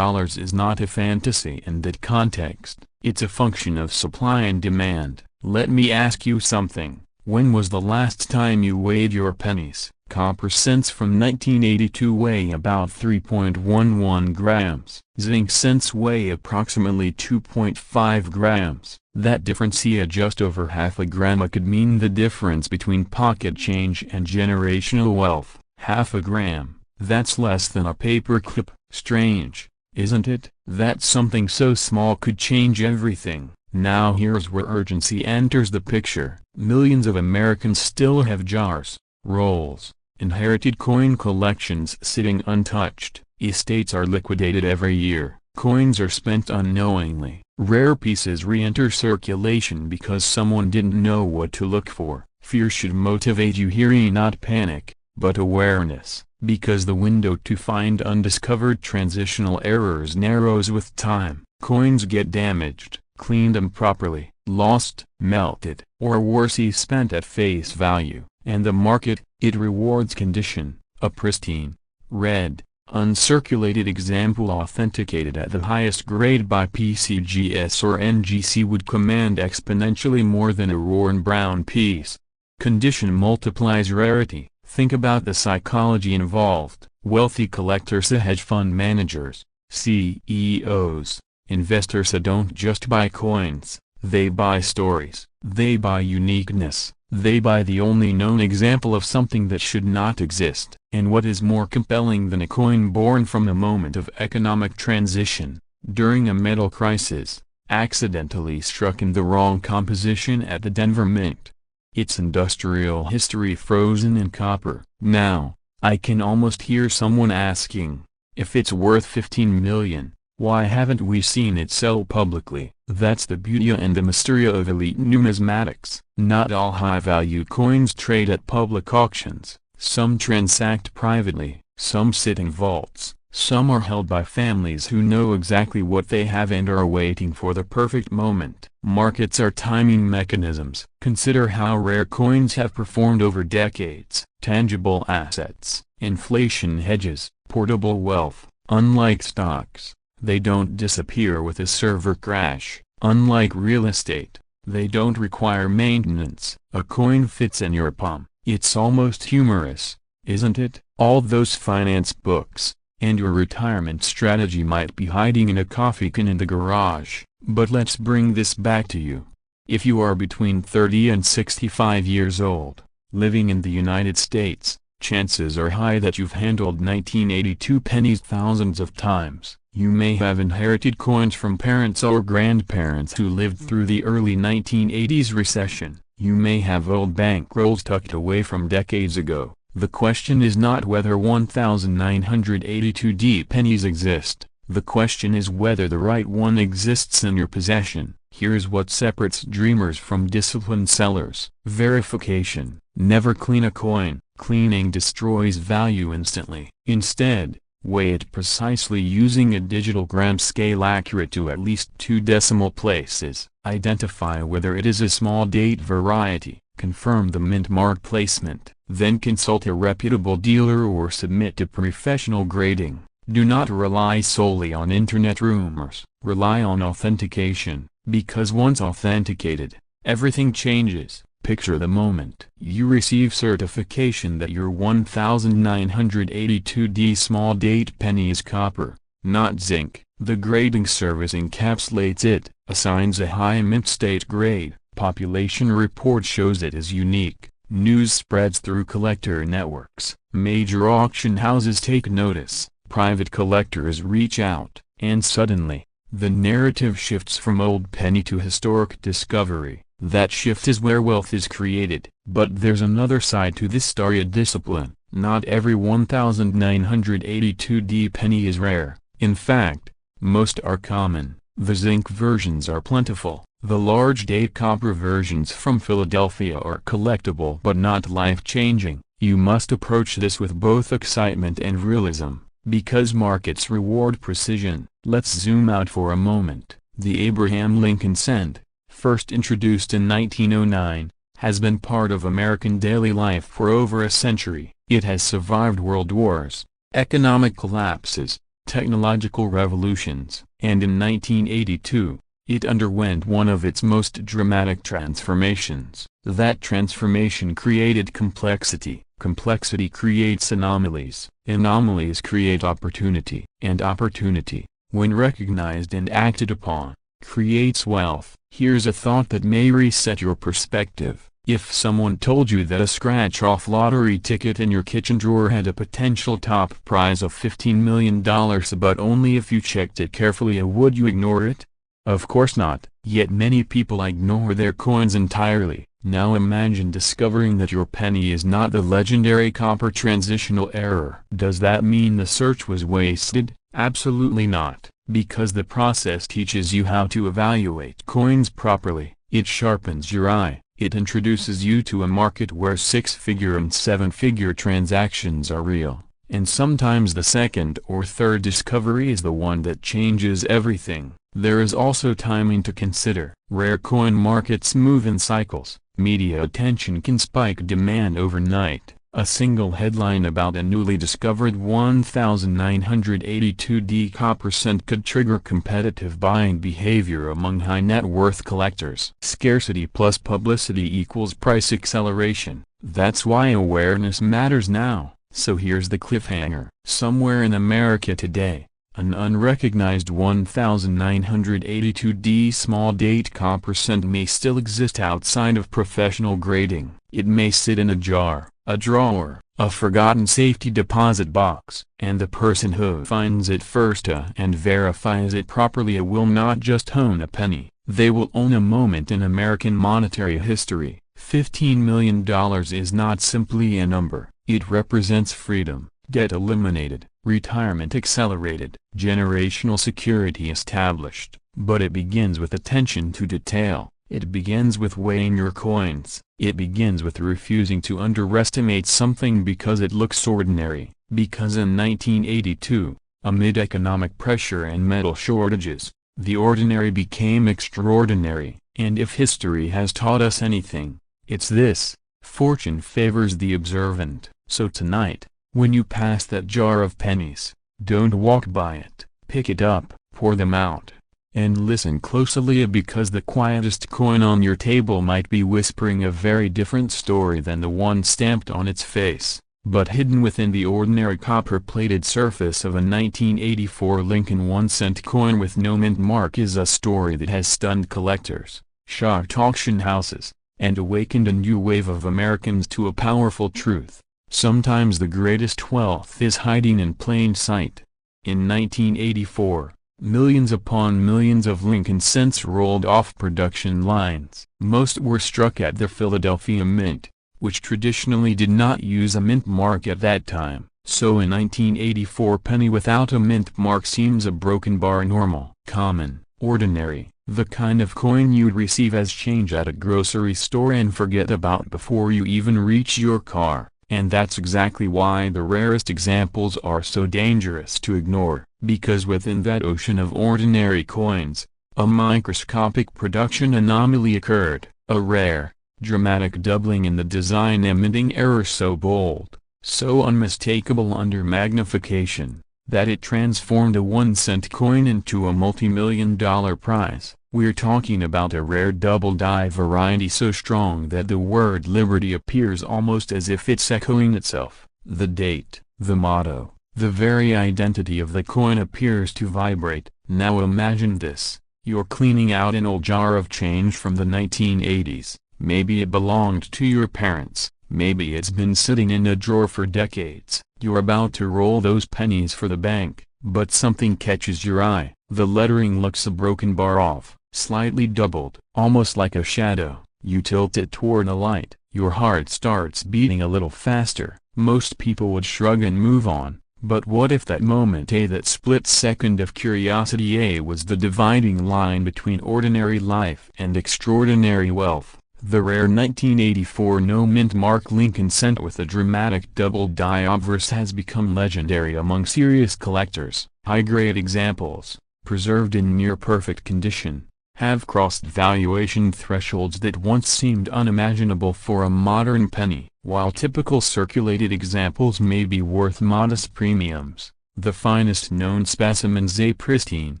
is not a fantasy in that context, it's a function of supply and demand. Let me ask you something. When was the last time you weighed your pennies? Copper cents from 1982 weigh about 3.11 grams. Zinc cents weigh approximately 2.5 grams. That difference here, just over half a gram, could mean the difference between pocket change and generational wealth. Half a gram, that's less than a paper clip. Strange, isn't it? That something so small could change everything. Now here's where urgency enters the picture. Millions of Americans still have jars, rolls, inherited coin collections sitting untouched. Estates are liquidated every year. Coins are spent unknowingly. Rare pieces re-enter circulation because someone didn't know what to look for. Fear should motivate you here, not panic, but awareness, because the window to find undiscovered transitional errors narrows with time. Coins get damaged, cleaned improperly, lost, melted, or worse, spent at face value, and the market, it rewards condition. A pristine, red, uncirculated example authenticated at the highest grade by PCGS or NGC would command exponentially more than a worn brown piece. Condition multiplies rarity. Think about the psychology involved. Wealthy collectors, hedge fund managers, CEOs, investors don't just buy coins, they buy stories, they buy uniqueness, they buy the only known example of something that should not exist. And what is more compelling than a coin born from a moment of economic transition, during a metal crisis, accidentally struck in the wrong composition at the Denver Mint? Its industrial history frozen in copper. Now, I can almost hear someone asking, if it's worth $15 million, why haven't we seen it sell publicly? That's the beauty and the mystery of elite numismatics. Not all high-value coins trade at public auctions. Some transact privately, some sit in vaults, some are held by families who know exactly what they have and are waiting for the perfect moment. Markets are timing mechanisms. Consider how rare coins have performed over decades. Tangible assets, inflation hedges, portable wealth, Unlike stocks, they don't disappear with a server crash. Unlike real estate, they don't require maintenance. A coin fits in your palm. It's almost humorous, isn't it? All those finance books, and your retirement strategy might be hiding in a coffee can in the garage. But let's bring this back to you. If you are between 30 and 65 years old, living in the United States, chances are high that you've handled 1982 pennies thousands of times. You may have inherited coins from parents or grandparents who lived through the early 1980s recession. You may have old bankrolls tucked away from decades ago. The question is not whether 1982 pennies exist. The question is whether the right one exists in your possession. Here's what separates dreamers from disciplined sellers. Verification. Never clean a coin. Cleaning destroys value instantly. Instead, weigh it precisely using a digital gram scale accurate to at least 2 decimal places. Identify whether it is a small date variety. Confirm the mint mark placement. Then consult a reputable dealer or submit to professional grading. Do not rely solely on internet rumors. Rely on authentication, because once authenticated, everything changes. Picture the moment you receive certification that your 1982 small date penny is copper, not zinc. The grading service encapsulates it, assigns a high mint state grade. Population report shows it is unique. News spreads through collector networks. Major auction houses take notice. Private collectors reach out, and suddenly, the narrative shifts from old penny to historic discovery. That shift is where wealth is created. But there's another side to this storied discipline. Not every 1982 penny is rare. In fact, most are common. The zinc versions are plentiful. The large date copper versions from Philadelphia are collectible but not life-changing. You must approach this with both excitement and realism, because markets reward precision. Let's zoom out for a moment. The Abraham Lincoln cent, first introduced in 1909, has been part of American daily life for over a century. It has survived world wars, economic collapses, technological revolutions, and in 1982, it underwent one of its most dramatic transformations. That transformation created complexity. Complexity creates anomalies. Anomalies create opportunity. And opportunity, when recognized and acted upon, creates wealth. Here's a thought that may reset your perspective. If someone told you that a scratch-off lottery ticket in your kitchen drawer had a potential top prize of $15 million but only if you checked it carefully, would you ignore it? Of course not. Yet many people ignore their coins entirely. Now imagine discovering that your penny is not the legendary copper transitional heir. Does that mean the search was wasted? Absolutely not. Because the process teaches you how to evaluate coins properly. It sharpens your eye. It introduces you to a market where 6-figure and 7-figure transactions are real. And sometimes the second or third discovery is the one that changes everything. There is also timing to consider. Rare coin markets move in cycles. Media attention can spike demand overnight. A single headline about a newly discovered 1982 copper cent could trigger competitive buying behavior among high-net-worth collectors. Scarcity plus publicity equals price acceleration. That's why awareness matters now. So here's the cliffhanger. Somewhere in America today, an unrecognized 1982 small date copper cent may still exist outside of professional grading. It may sit in a jar, a drawer, a forgotten safety deposit box. And the person who finds it first and verifies it properly will not just own a penny, they will own a moment in American monetary history. $15 million is not simply a number. It represents freedom, debt eliminated, retirement accelerated, generational security established. But it begins with attention to detail. It begins with weighing your coins. It begins with refusing to underestimate something because it looks ordinary. Because in 1982, amid economic pressure and metal shortages, the ordinary became extraordinary. And if history has taught us anything, it's this: fortune favors the observant. So tonight, when you pass that jar of pennies, Don't walk by it, pick it up, pour them out. And listen closely, because the quietest coin on your table might be whispering a very different story than the one stamped on its face. But hidden within the ordinary copper-plated surface of a 1984 Lincoln 1-cent coin with no mint mark is a story that has stunned collectors, shocked auction houses, and awakened a new wave of Americans to a powerful truth. Sometimes the greatest wealth is hiding in plain sight. In 1984, millions upon millions of Lincoln cents rolled off production lines. Most were struck at the Philadelphia Mint, which traditionally did not use a mint mark at that time. So in 1984, penny without a mint mark seems a broken bar, normal, common, ordinary, the kind of coin you'd receive as change at a grocery store and forget about before you even reach your car. And that's exactly why the rarest examples are so dangerous to ignore, because within that ocean of ordinary coins, a microscopic production anomaly occurred, a rare, dramatic doubling in the design emitting error so bold, so unmistakable under magnification, that it transformed a 1-cent coin into a multi-million-dollar prize. We're talking about a rare double die variety so strong that the word liberty appears almost as if it's echoing itself. The date, the motto, the very identity of the coin appears to vibrate. Now imagine this: you're cleaning out an old jar of change from the 1980s. Maybe it belonged to your parents, maybe it's been sitting in a drawer for decades. You're about to roll those pennies for the bank, but something catches your eye. The lettering looks a broken bar off, slightly doubled, almost like a shadow. You tilt it toward a light, your heart starts beating a little faster. Most people would shrug and move on, but what if that moment, that split second of curiosity, was the dividing line between ordinary life and extraordinary wealth? The rare 1984 no mint mark Lincoln cent with a dramatic double die obverse has become legendary among serious collectors. High-grade examples, preserved in near-perfect condition, have crossed valuation thresholds that once seemed unimaginable for a modern penny. While typical circulated examples may be worth modest premiums, the finest known specimens, pristine,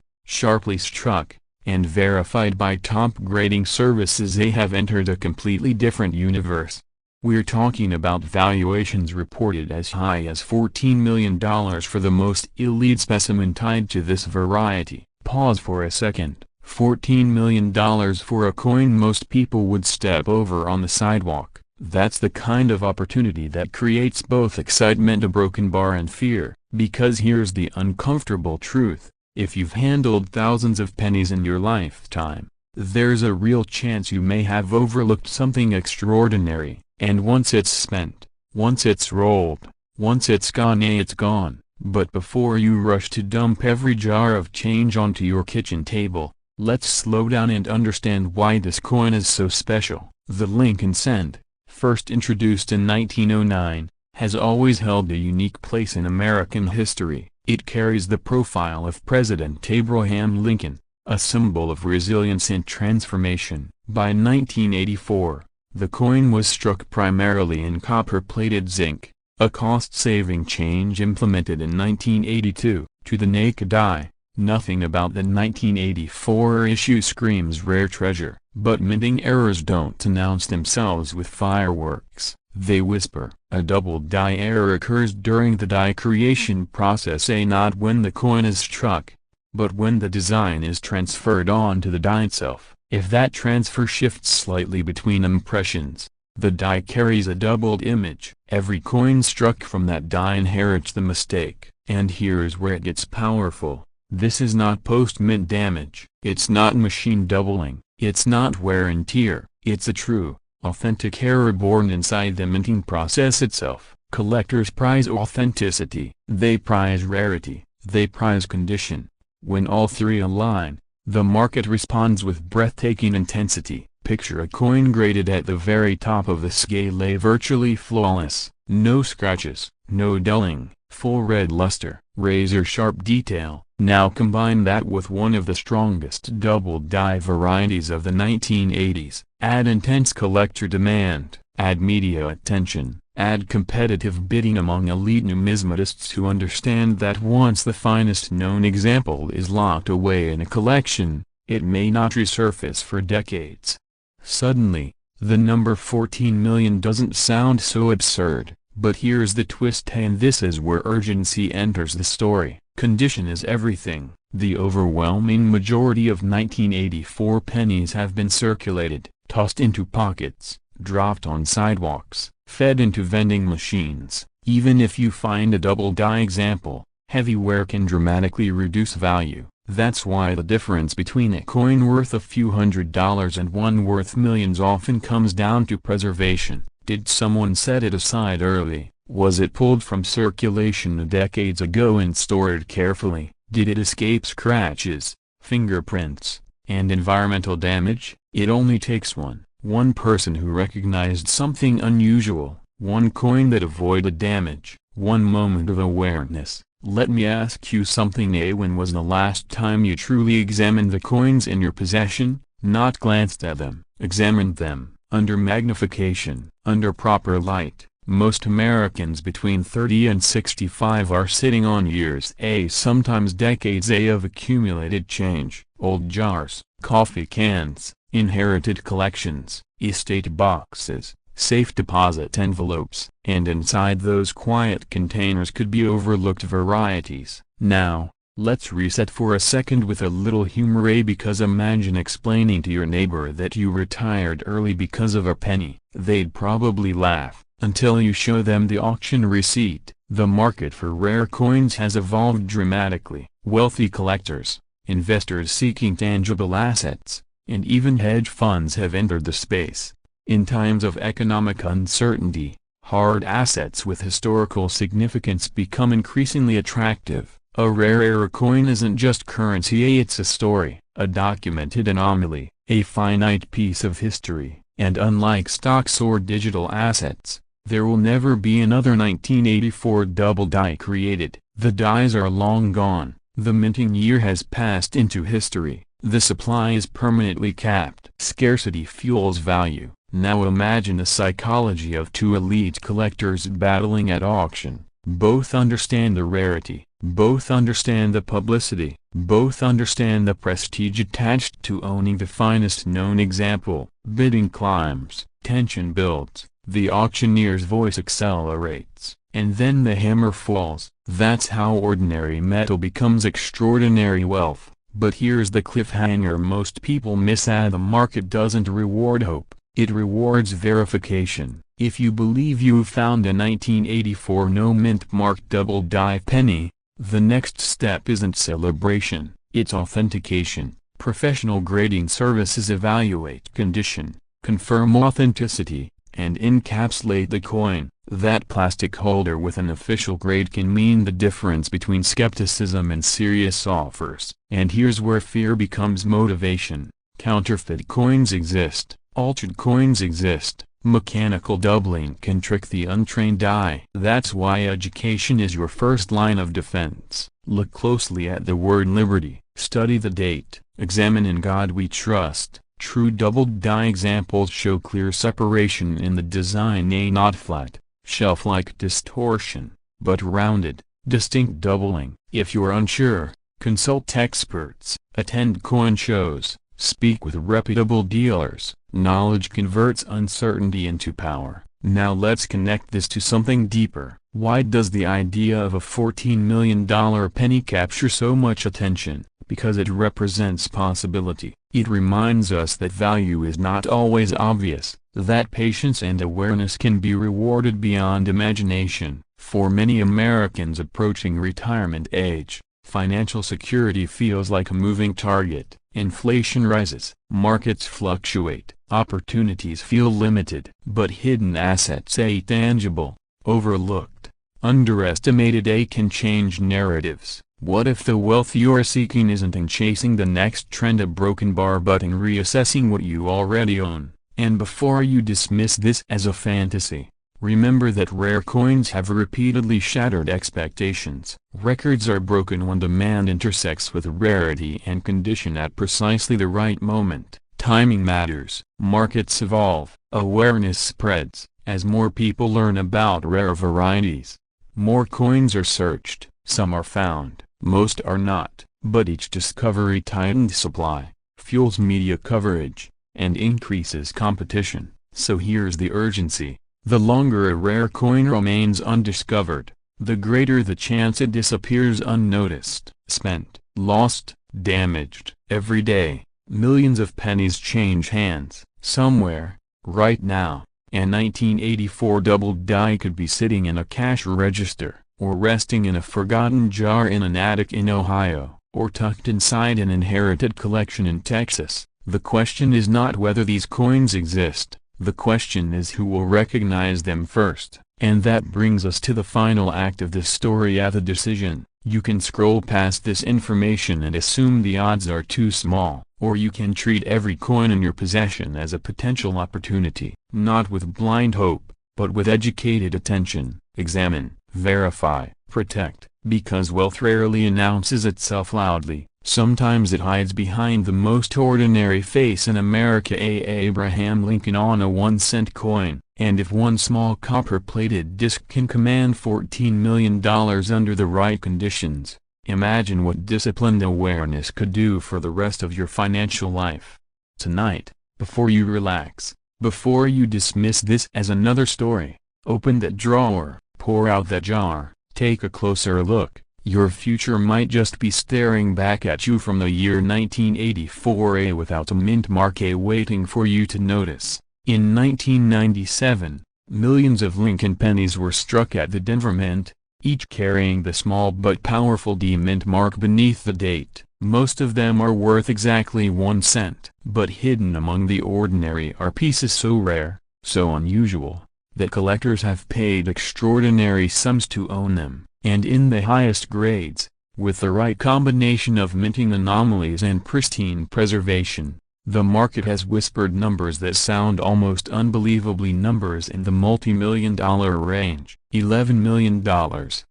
sharply struck, and verified by top grading services, have entered a completely different universe. We're talking about valuations reported as high as $14 million for the most elite specimen tied to this variety. Pause for a second. $14 million for a coin most people would step over on the sidewalk. That's the kind of opportunity that creates both excitement, a broken bar, and fear. Because here's the uncomfortable truth: if you've handled thousands of pennies in your lifetime, there's a real chance you may have overlooked something extraordinary. And once it's spent, once it's rolled, once it's gone, it's gone. But before you rush to dump every jar of change onto your kitchen table, let's slow down and understand why this coin is so special. The Lincoln cent, first introduced in 1909, has always held a unique place in American history. It carries the profile of President Abraham Lincoln, a symbol of resilience and transformation. By 1984, the coin was struck primarily in copper-plated zinc, a cost-saving change implemented in 1982. To the naked eye, nothing about the 1984 issue screams rare treasure. But minting errors don't announce themselves with fireworks. They whisper. A double die error occurs during the die creation process, not when the coin is struck, but when the design is transferred onto the die itself. If that transfer shifts slightly between impressions, the die carries a doubled image. Every coin struck from that die inherits the mistake. And here's where it gets powerful. This is not post-mint damage. It's not machine doubling. It's not wear and tear. It's a true, authentic error born inside the minting process itself. Collectors prize authenticity. They prize rarity. They prize condition. When all three align, the market responds with breathtaking intensity. Picture a coin graded at the very top of the scale, virtually flawless. No scratches, no dulling, full red luster, razor-sharp detail. Now combine that with one of the strongest double die varieties of the 1980s. Add intense collector demand. Add media attention. Add competitive bidding among elite numismatists who understand that once the finest known example is locked away in a collection, it may not resurface for decades. Suddenly, the number 14 million doesn't sound so absurd, but here's the twist, and this is where urgency enters the story. Condition is everything. The overwhelming majority of 1984 pennies have been circulated, tossed into pockets, dropped on sidewalks, fed into vending machines. Even if you find a double-die example, heavy wear can dramatically reduce value. That's why the difference between a coin worth a few $100s and one worth millions often comes down to preservation. Did someone set it aside early? Was it pulled from circulation decades ago and stored carefully? Did it escape scratches, fingerprints, and environmental damage? It only takes one person who recognized something unusual, one coin that avoided damage, one moment of awareness. Let me ask you something. When was the last time you truly examined the coins in your possession? Not glanced at them, examined them, under magnification, under proper light. Most Americans between 30 and 65 are sitting on years, sometimes decades, of accumulated change, old jars, coffee cans, inherited collections, estate boxes, safe deposit envelopes, and inside those quiet containers could be overlooked varieties. Now, let's reset for a second with a little humor, because imagine explaining to your neighbor that you retired early because of a penny. They'd probably laugh, until you show them the auction receipt. The market for rare coins has evolved dramatically. Wealthy collectors, investors seeking tangible assets, and even hedge funds have entered the space. In times of economic uncertainty, hard assets with historical significance become increasingly attractive. A rare coin isn't just currency, it's a story, a documented anomaly, a finite piece of history. And unlike stocks or digital assets, there will never be another 1984 double die created. The dies are long gone, the minting year has passed into history, the supply is permanently capped. Scarcity fuels value. Now imagine the psychology of two elite collectors battling at auction. Both understand the rarity, both understand the publicity, both understand the prestige attached to owning the finest known example. Bidding climbs, tension builds, the auctioneer's voice accelerates, and then the hammer falls. That's how ordinary metal becomes extraordinary wealth. But here's the cliffhanger most people miss: the market doesn't reward hope, it rewards verification. If you believe you've found a 1984 no mint marked double die penny, the next step isn't celebration, it's authentication. Professional grading services evaluate condition, confirm authenticity, and encapsulate the coin. That plastic holder with an official grade can mean the difference between skepticism and serious offers. And here's where fear becomes motivation. Counterfeit coins exist, altered coins exist, mechanical doubling can trick the untrained eye. That's why education is your first line of defense. Look closely at the word liberty, study the date, examine "In God We Trust." True double die examples show clear separation in the design, not flat, shelf-like distortion, but rounded, distinct doubling. If you're unsure, consult experts, attend coin shows, speak with reputable dealers. Knowledge converts uncertainty into power. Now let's connect this to something deeper. Why does the idea of a $14 million penny capture so much attention? Because it represents possibility. It reminds us that value is not always obvious, that patience and awareness can be rewarded beyond imagination. For many Americans approaching retirement age, financial security feels like a moving target. Inflation rises, markets fluctuate, opportunities feel limited. But hidden assets, tangible, overlooked, underestimated, can change narratives. What if the wealth you're seeking isn't in chasing the next trend, a broken bar, but in reassessing what you already own? And before you dismiss this as a fantasy, remember that rare coins have repeatedly shattered expectations. Records are broken when demand intersects with rarity and condition at precisely the right moment. Timing matters. Markets evolve, awareness spreads, As more people learn about rare varieties, more coins are searched. Some are found, most are not, but each discovery tightens supply, fuels media coverage, and increases competition. So here's the urgency: the longer a rare coin remains undiscovered, the greater the chance it disappears unnoticed. Spent, lost, damaged. Every day, millions of pennies change hands. Somewhere, right now, a 1984 double die could be sitting in a cash register, or resting in a forgotten jar in an attic in Ohio, or tucked inside an inherited collection in Texas. The question is not whether these coins exist, the question is who will recognize them first. And that brings us to the final act of this story: at the decision. You can scroll past this information and assume the odds are too small, or you can treat every coin in your possession as a potential opportunity. Not with blind hope, but with educated attention. Examine, verify, protect, because wealth rarely announces itself loudly. Sometimes it hides behind the most ordinary face in America: Abraham Lincoln on a 1-cent coin. And if one small copper-plated disc can command $14 million under the right conditions, imagine what disciplined awareness could do for the rest of your financial life. Tonight, before you relax, before you dismiss this as another story, open that drawer, pour out that jar, take a closer look. Your future might just be staring back at you from the year 1984, without a mint mark waiting for you to notice. In 1997, millions of Lincoln pennies were struck at the Denver Mint, each carrying the small but powerful D mint mark beneath the date. Most of them are worth exactly 1 cent. But hidden among the ordinary are pieces so rare, so unusual, that collectors have paid extraordinary sums to own them. And in the highest grades, with the right combination of minting anomalies and pristine preservation, the market has whispered numbers that sound almost unbelievably, numbers in the multi-million-dollar range. $11 million,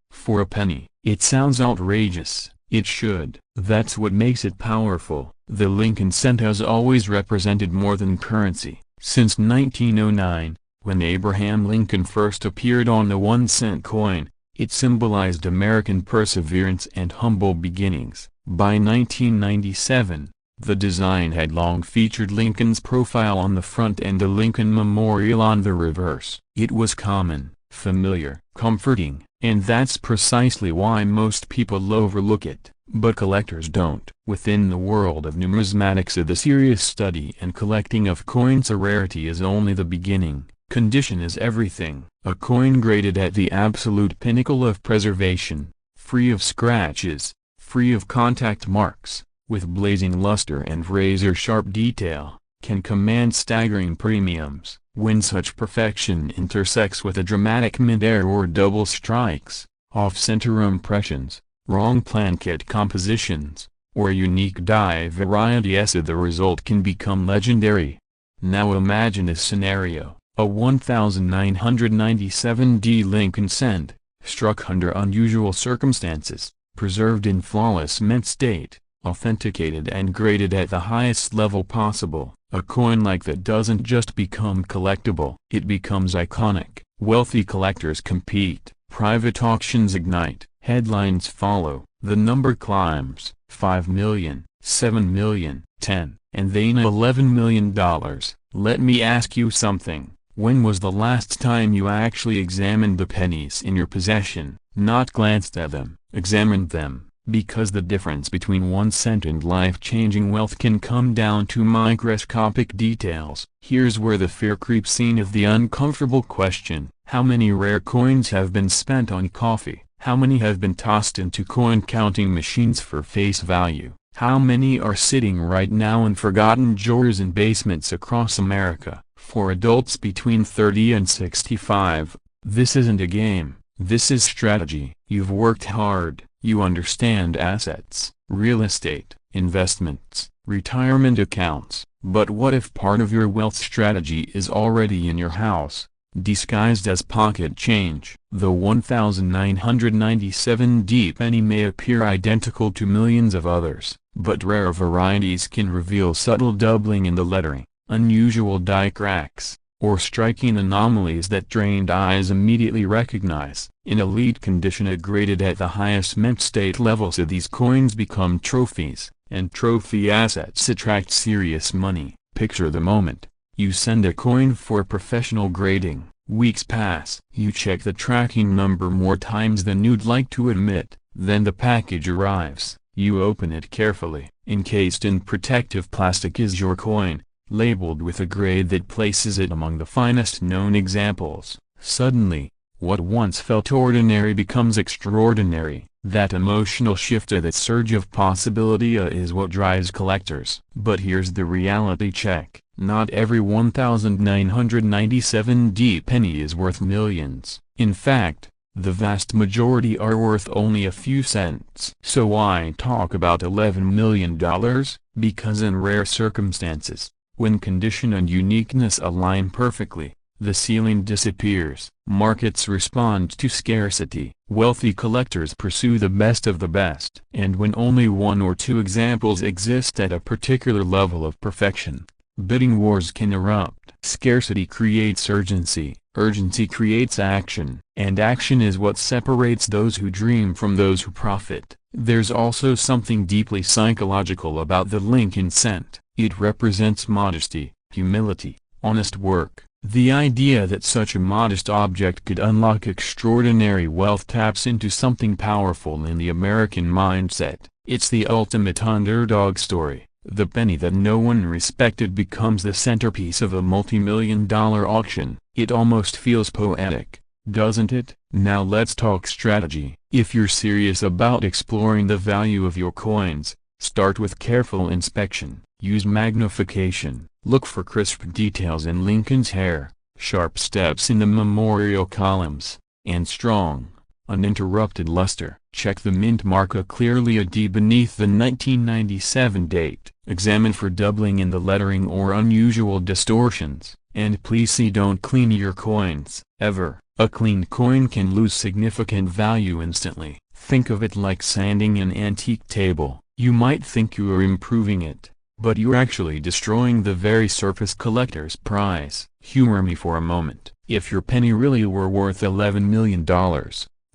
for a penny. It sounds outrageous. It should. That's what makes it powerful. The Lincoln cent has always represented more than currency. Since 1909, when Abraham Lincoln first appeared on the 1-cent coin, it symbolized American perseverance and humble beginnings. By 1997, the design had long featured Lincoln's profile on the front and a Lincoln memorial on the reverse. It was common, familiar, comforting, and that's precisely why most people overlook it. But collectors don't. Within the world of numismatics, the serious study and collecting of coins, a rarity is only the beginning. Condition is everything. A coin graded at the absolute pinnacle of preservation, free of scratches, free of contact marks, with blazing luster and razor-sharp detail, can command staggering premiums. When such perfection intersects with a dramatic mid-air or double strikes, off-center impressions, wrong plankette compositions, or unique die varieties, the result can become legendary. Now imagine a scenario: a 1997 Lincoln cent, struck under unusual circumstances, preserved in flawless mint state, authenticated and graded at the highest level possible. A coin like that doesn't just become collectible, it becomes iconic. Wealthy collectors compete, private auctions ignite, headlines follow, the number climbs: 5 million, 7 million, 10, and then $11 million. Let me ask you something. When was the last time you actually examined the pennies in your possession? Not glanced at them, examined them. Because the difference between 1 cent and life-changing wealth can come down to microscopic details. Here's where the fear creeps in of the uncomfortable question: how many rare coins have been spent on coffee? How many have been tossed into coin-counting machines for face value? How many are sitting right now in forgotten drawers in basements across America? For adults between 30 and 65, this isn't a game, this is strategy. You've worked hard. You understand assets, real estate, investments, retirement accounts. But what if part of your wealth strategy is already in your house, disguised as pocket change? The 1997 penny may appear identical to millions of others, but rare varieties can reveal subtle doubling in the lettering, unusual die cracks, or striking anomalies that trained eyes immediately recognize. In elite condition are graded at the highest mint state level, so these coins become trophies, and trophy assets attract serious money. Picture the moment. You send a coin for professional grading. Weeks pass. You check the tracking number more times than you'd like to admit. Then the package arrives. You open it carefully. Encased in protective plastic is your coin, labeled with a grade that places it among the finest known examples. Suddenly, what once felt ordinary becomes extraordinary. That emotional shift, that surge of possibility is what drives collectors. But here's the reality check. Not every 1997 penny is worth millions. In fact, the vast majority are worth only a few cents. So why talk about $11 million? Because in rare circumstances, when condition and uniqueness align perfectly, the ceiling disappears. Markets respond to scarcity. Wealthy collectors pursue the best of the best. And when only one or two examples exist at a particular level of perfection, bidding wars can erupt. Scarcity creates urgency. Urgency creates action. And action is what separates those who dream from those who profit. There's also something deeply psychological about the Lincoln cent. It represents modesty, humility, honest work. The idea that such a modest object could unlock extraordinary wealth taps into something powerful in the American mindset. It's the ultimate underdog story. The penny that no one respected becomes the centerpiece of a multi-million-dollar auction. It almost feels poetic, doesn't it? Now let's talk strategy. If you're serious about exploring the value of your coins, start with careful inspection. Use magnification. Look for crisp details in Lincoln's hair, sharp steps in the memorial columns, and strong, uninterrupted luster. Check the mint mark clearly a D beneath the 1997 date. Examine for doubling in the lettering or unusual distortions. And please see, don't clean your coins, ever. A cleaned coin can lose significant value instantly. Think of it like sanding an antique table. You might think you are improving it, but you're actually destroying the very surface collector's prize. Humor me for a moment. If your penny really were worth $11 million,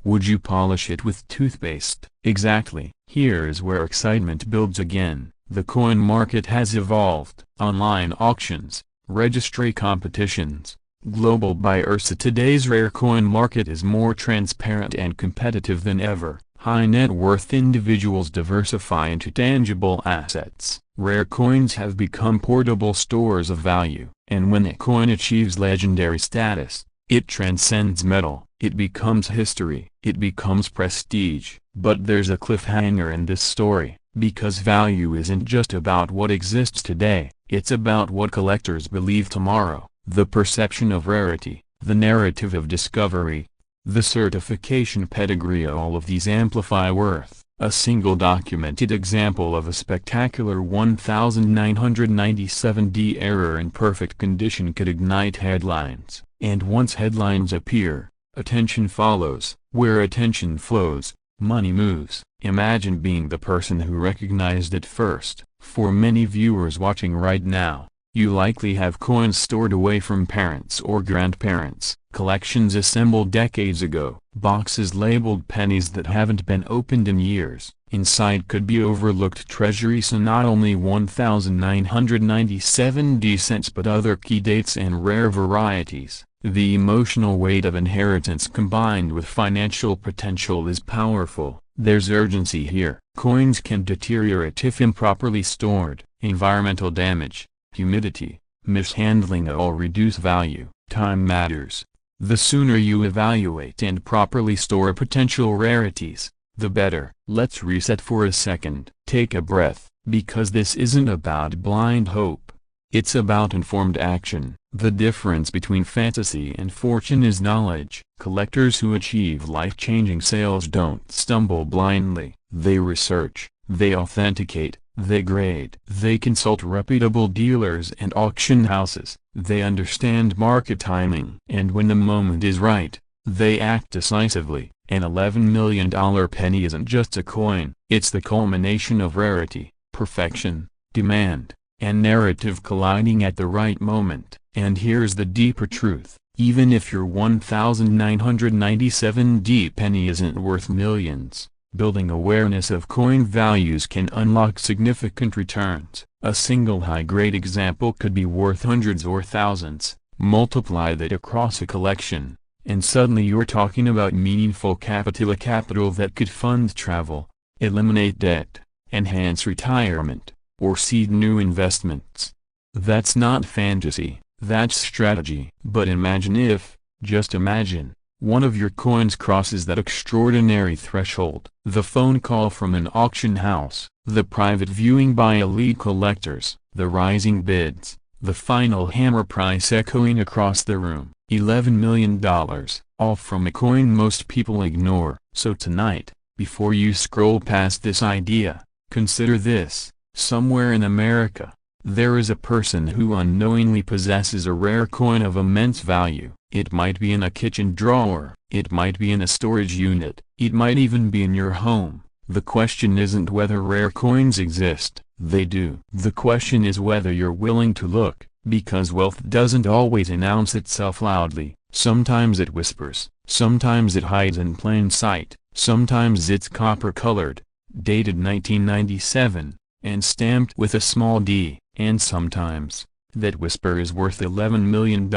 would you polish it with toothpaste? Exactly. Here's where excitement builds again. The coin market has evolved. Online auctions, registry competitions, global buyers. Today's rare coin market is more transparent and competitive than ever. High net worth individuals diversify into tangible assets. Rare coins have become portable stores of value. And when a coin achieves legendary status, it transcends metal. It becomes history. It becomes prestige. But there's a cliffhanger in this story, because value isn't just about what exists today, it's about what collectors believe tomorrow. The perception of rarity, the narrative of discovery, the certification pedigree, all of these amplify worth. A single documented example of a spectacular 1997 error in perfect condition could ignite headlines. And once headlines appear, attention follows. Where attention flows, money moves. Imagine being the person who recognized it first. For many viewers watching right now, you likely have coins stored away from parents or grandparents. Collections assembled decades ago. Boxes labeled pennies that haven't been opened in years. Inside could be overlooked treasury, so not only 1997 cents but other key dates and rare varieties. The emotional weight of inheritance combined with financial potential is powerful. There's urgency here. Coins can deteriorate if improperly stored. Environmental damage, humidity, mishandling all reduce value. Time matters. The sooner you evaluate and properly store potential rarities, the better. Let's reset for a second. Take a breath, because this isn't about blind hope. It's about informed action. The difference between fantasy and fortune is knowledge. Collectors who achieve life-changing sales don't stumble blindly. They research, they authenticate, they grade. They consult reputable dealers and auction houses. They understand market timing. And when the moment is right, they act decisively. An $11 million penny isn't just a coin. It's the culmination of rarity, perfection, demand, and narrative colliding at the right moment. And here's the deeper truth. Even if your 1997 penny isn't worth millions, building awareness of coin values can unlock significant returns. A single high-grade example could be worth hundreds or thousands. Multiply that across a collection, and suddenly you're talking about meaningful capital that could fund travel, eliminate debt, enhance retirement, or seed new investments. That's not fantasy. That's strategy. But imagine if, just imagine, one of your coins crosses that extraordinary threshold. The phone call from an auction house, the private viewing by elite collectors, the rising bids, the final hammer price echoing across the room. $11 million, all from a coin most people ignore. So tonight, before you scroll past this idea, consider this. Somewhere in America, there is a person who unknowingly possesses a rare coin of immense value. It might be in a kitchen drawer, it might be in a storage unit, it might even be in your home. The question isn't whether rare coins exist, they do. The question is whether you're willing to look, because wealth doesn't always announce itself loudly. Sometimes it whispers, sometimes it hides in plain sight, sometimes it's copper-colored, dated 1997, and stamped with a small d. And sometimes, that whisper is worth $11 million.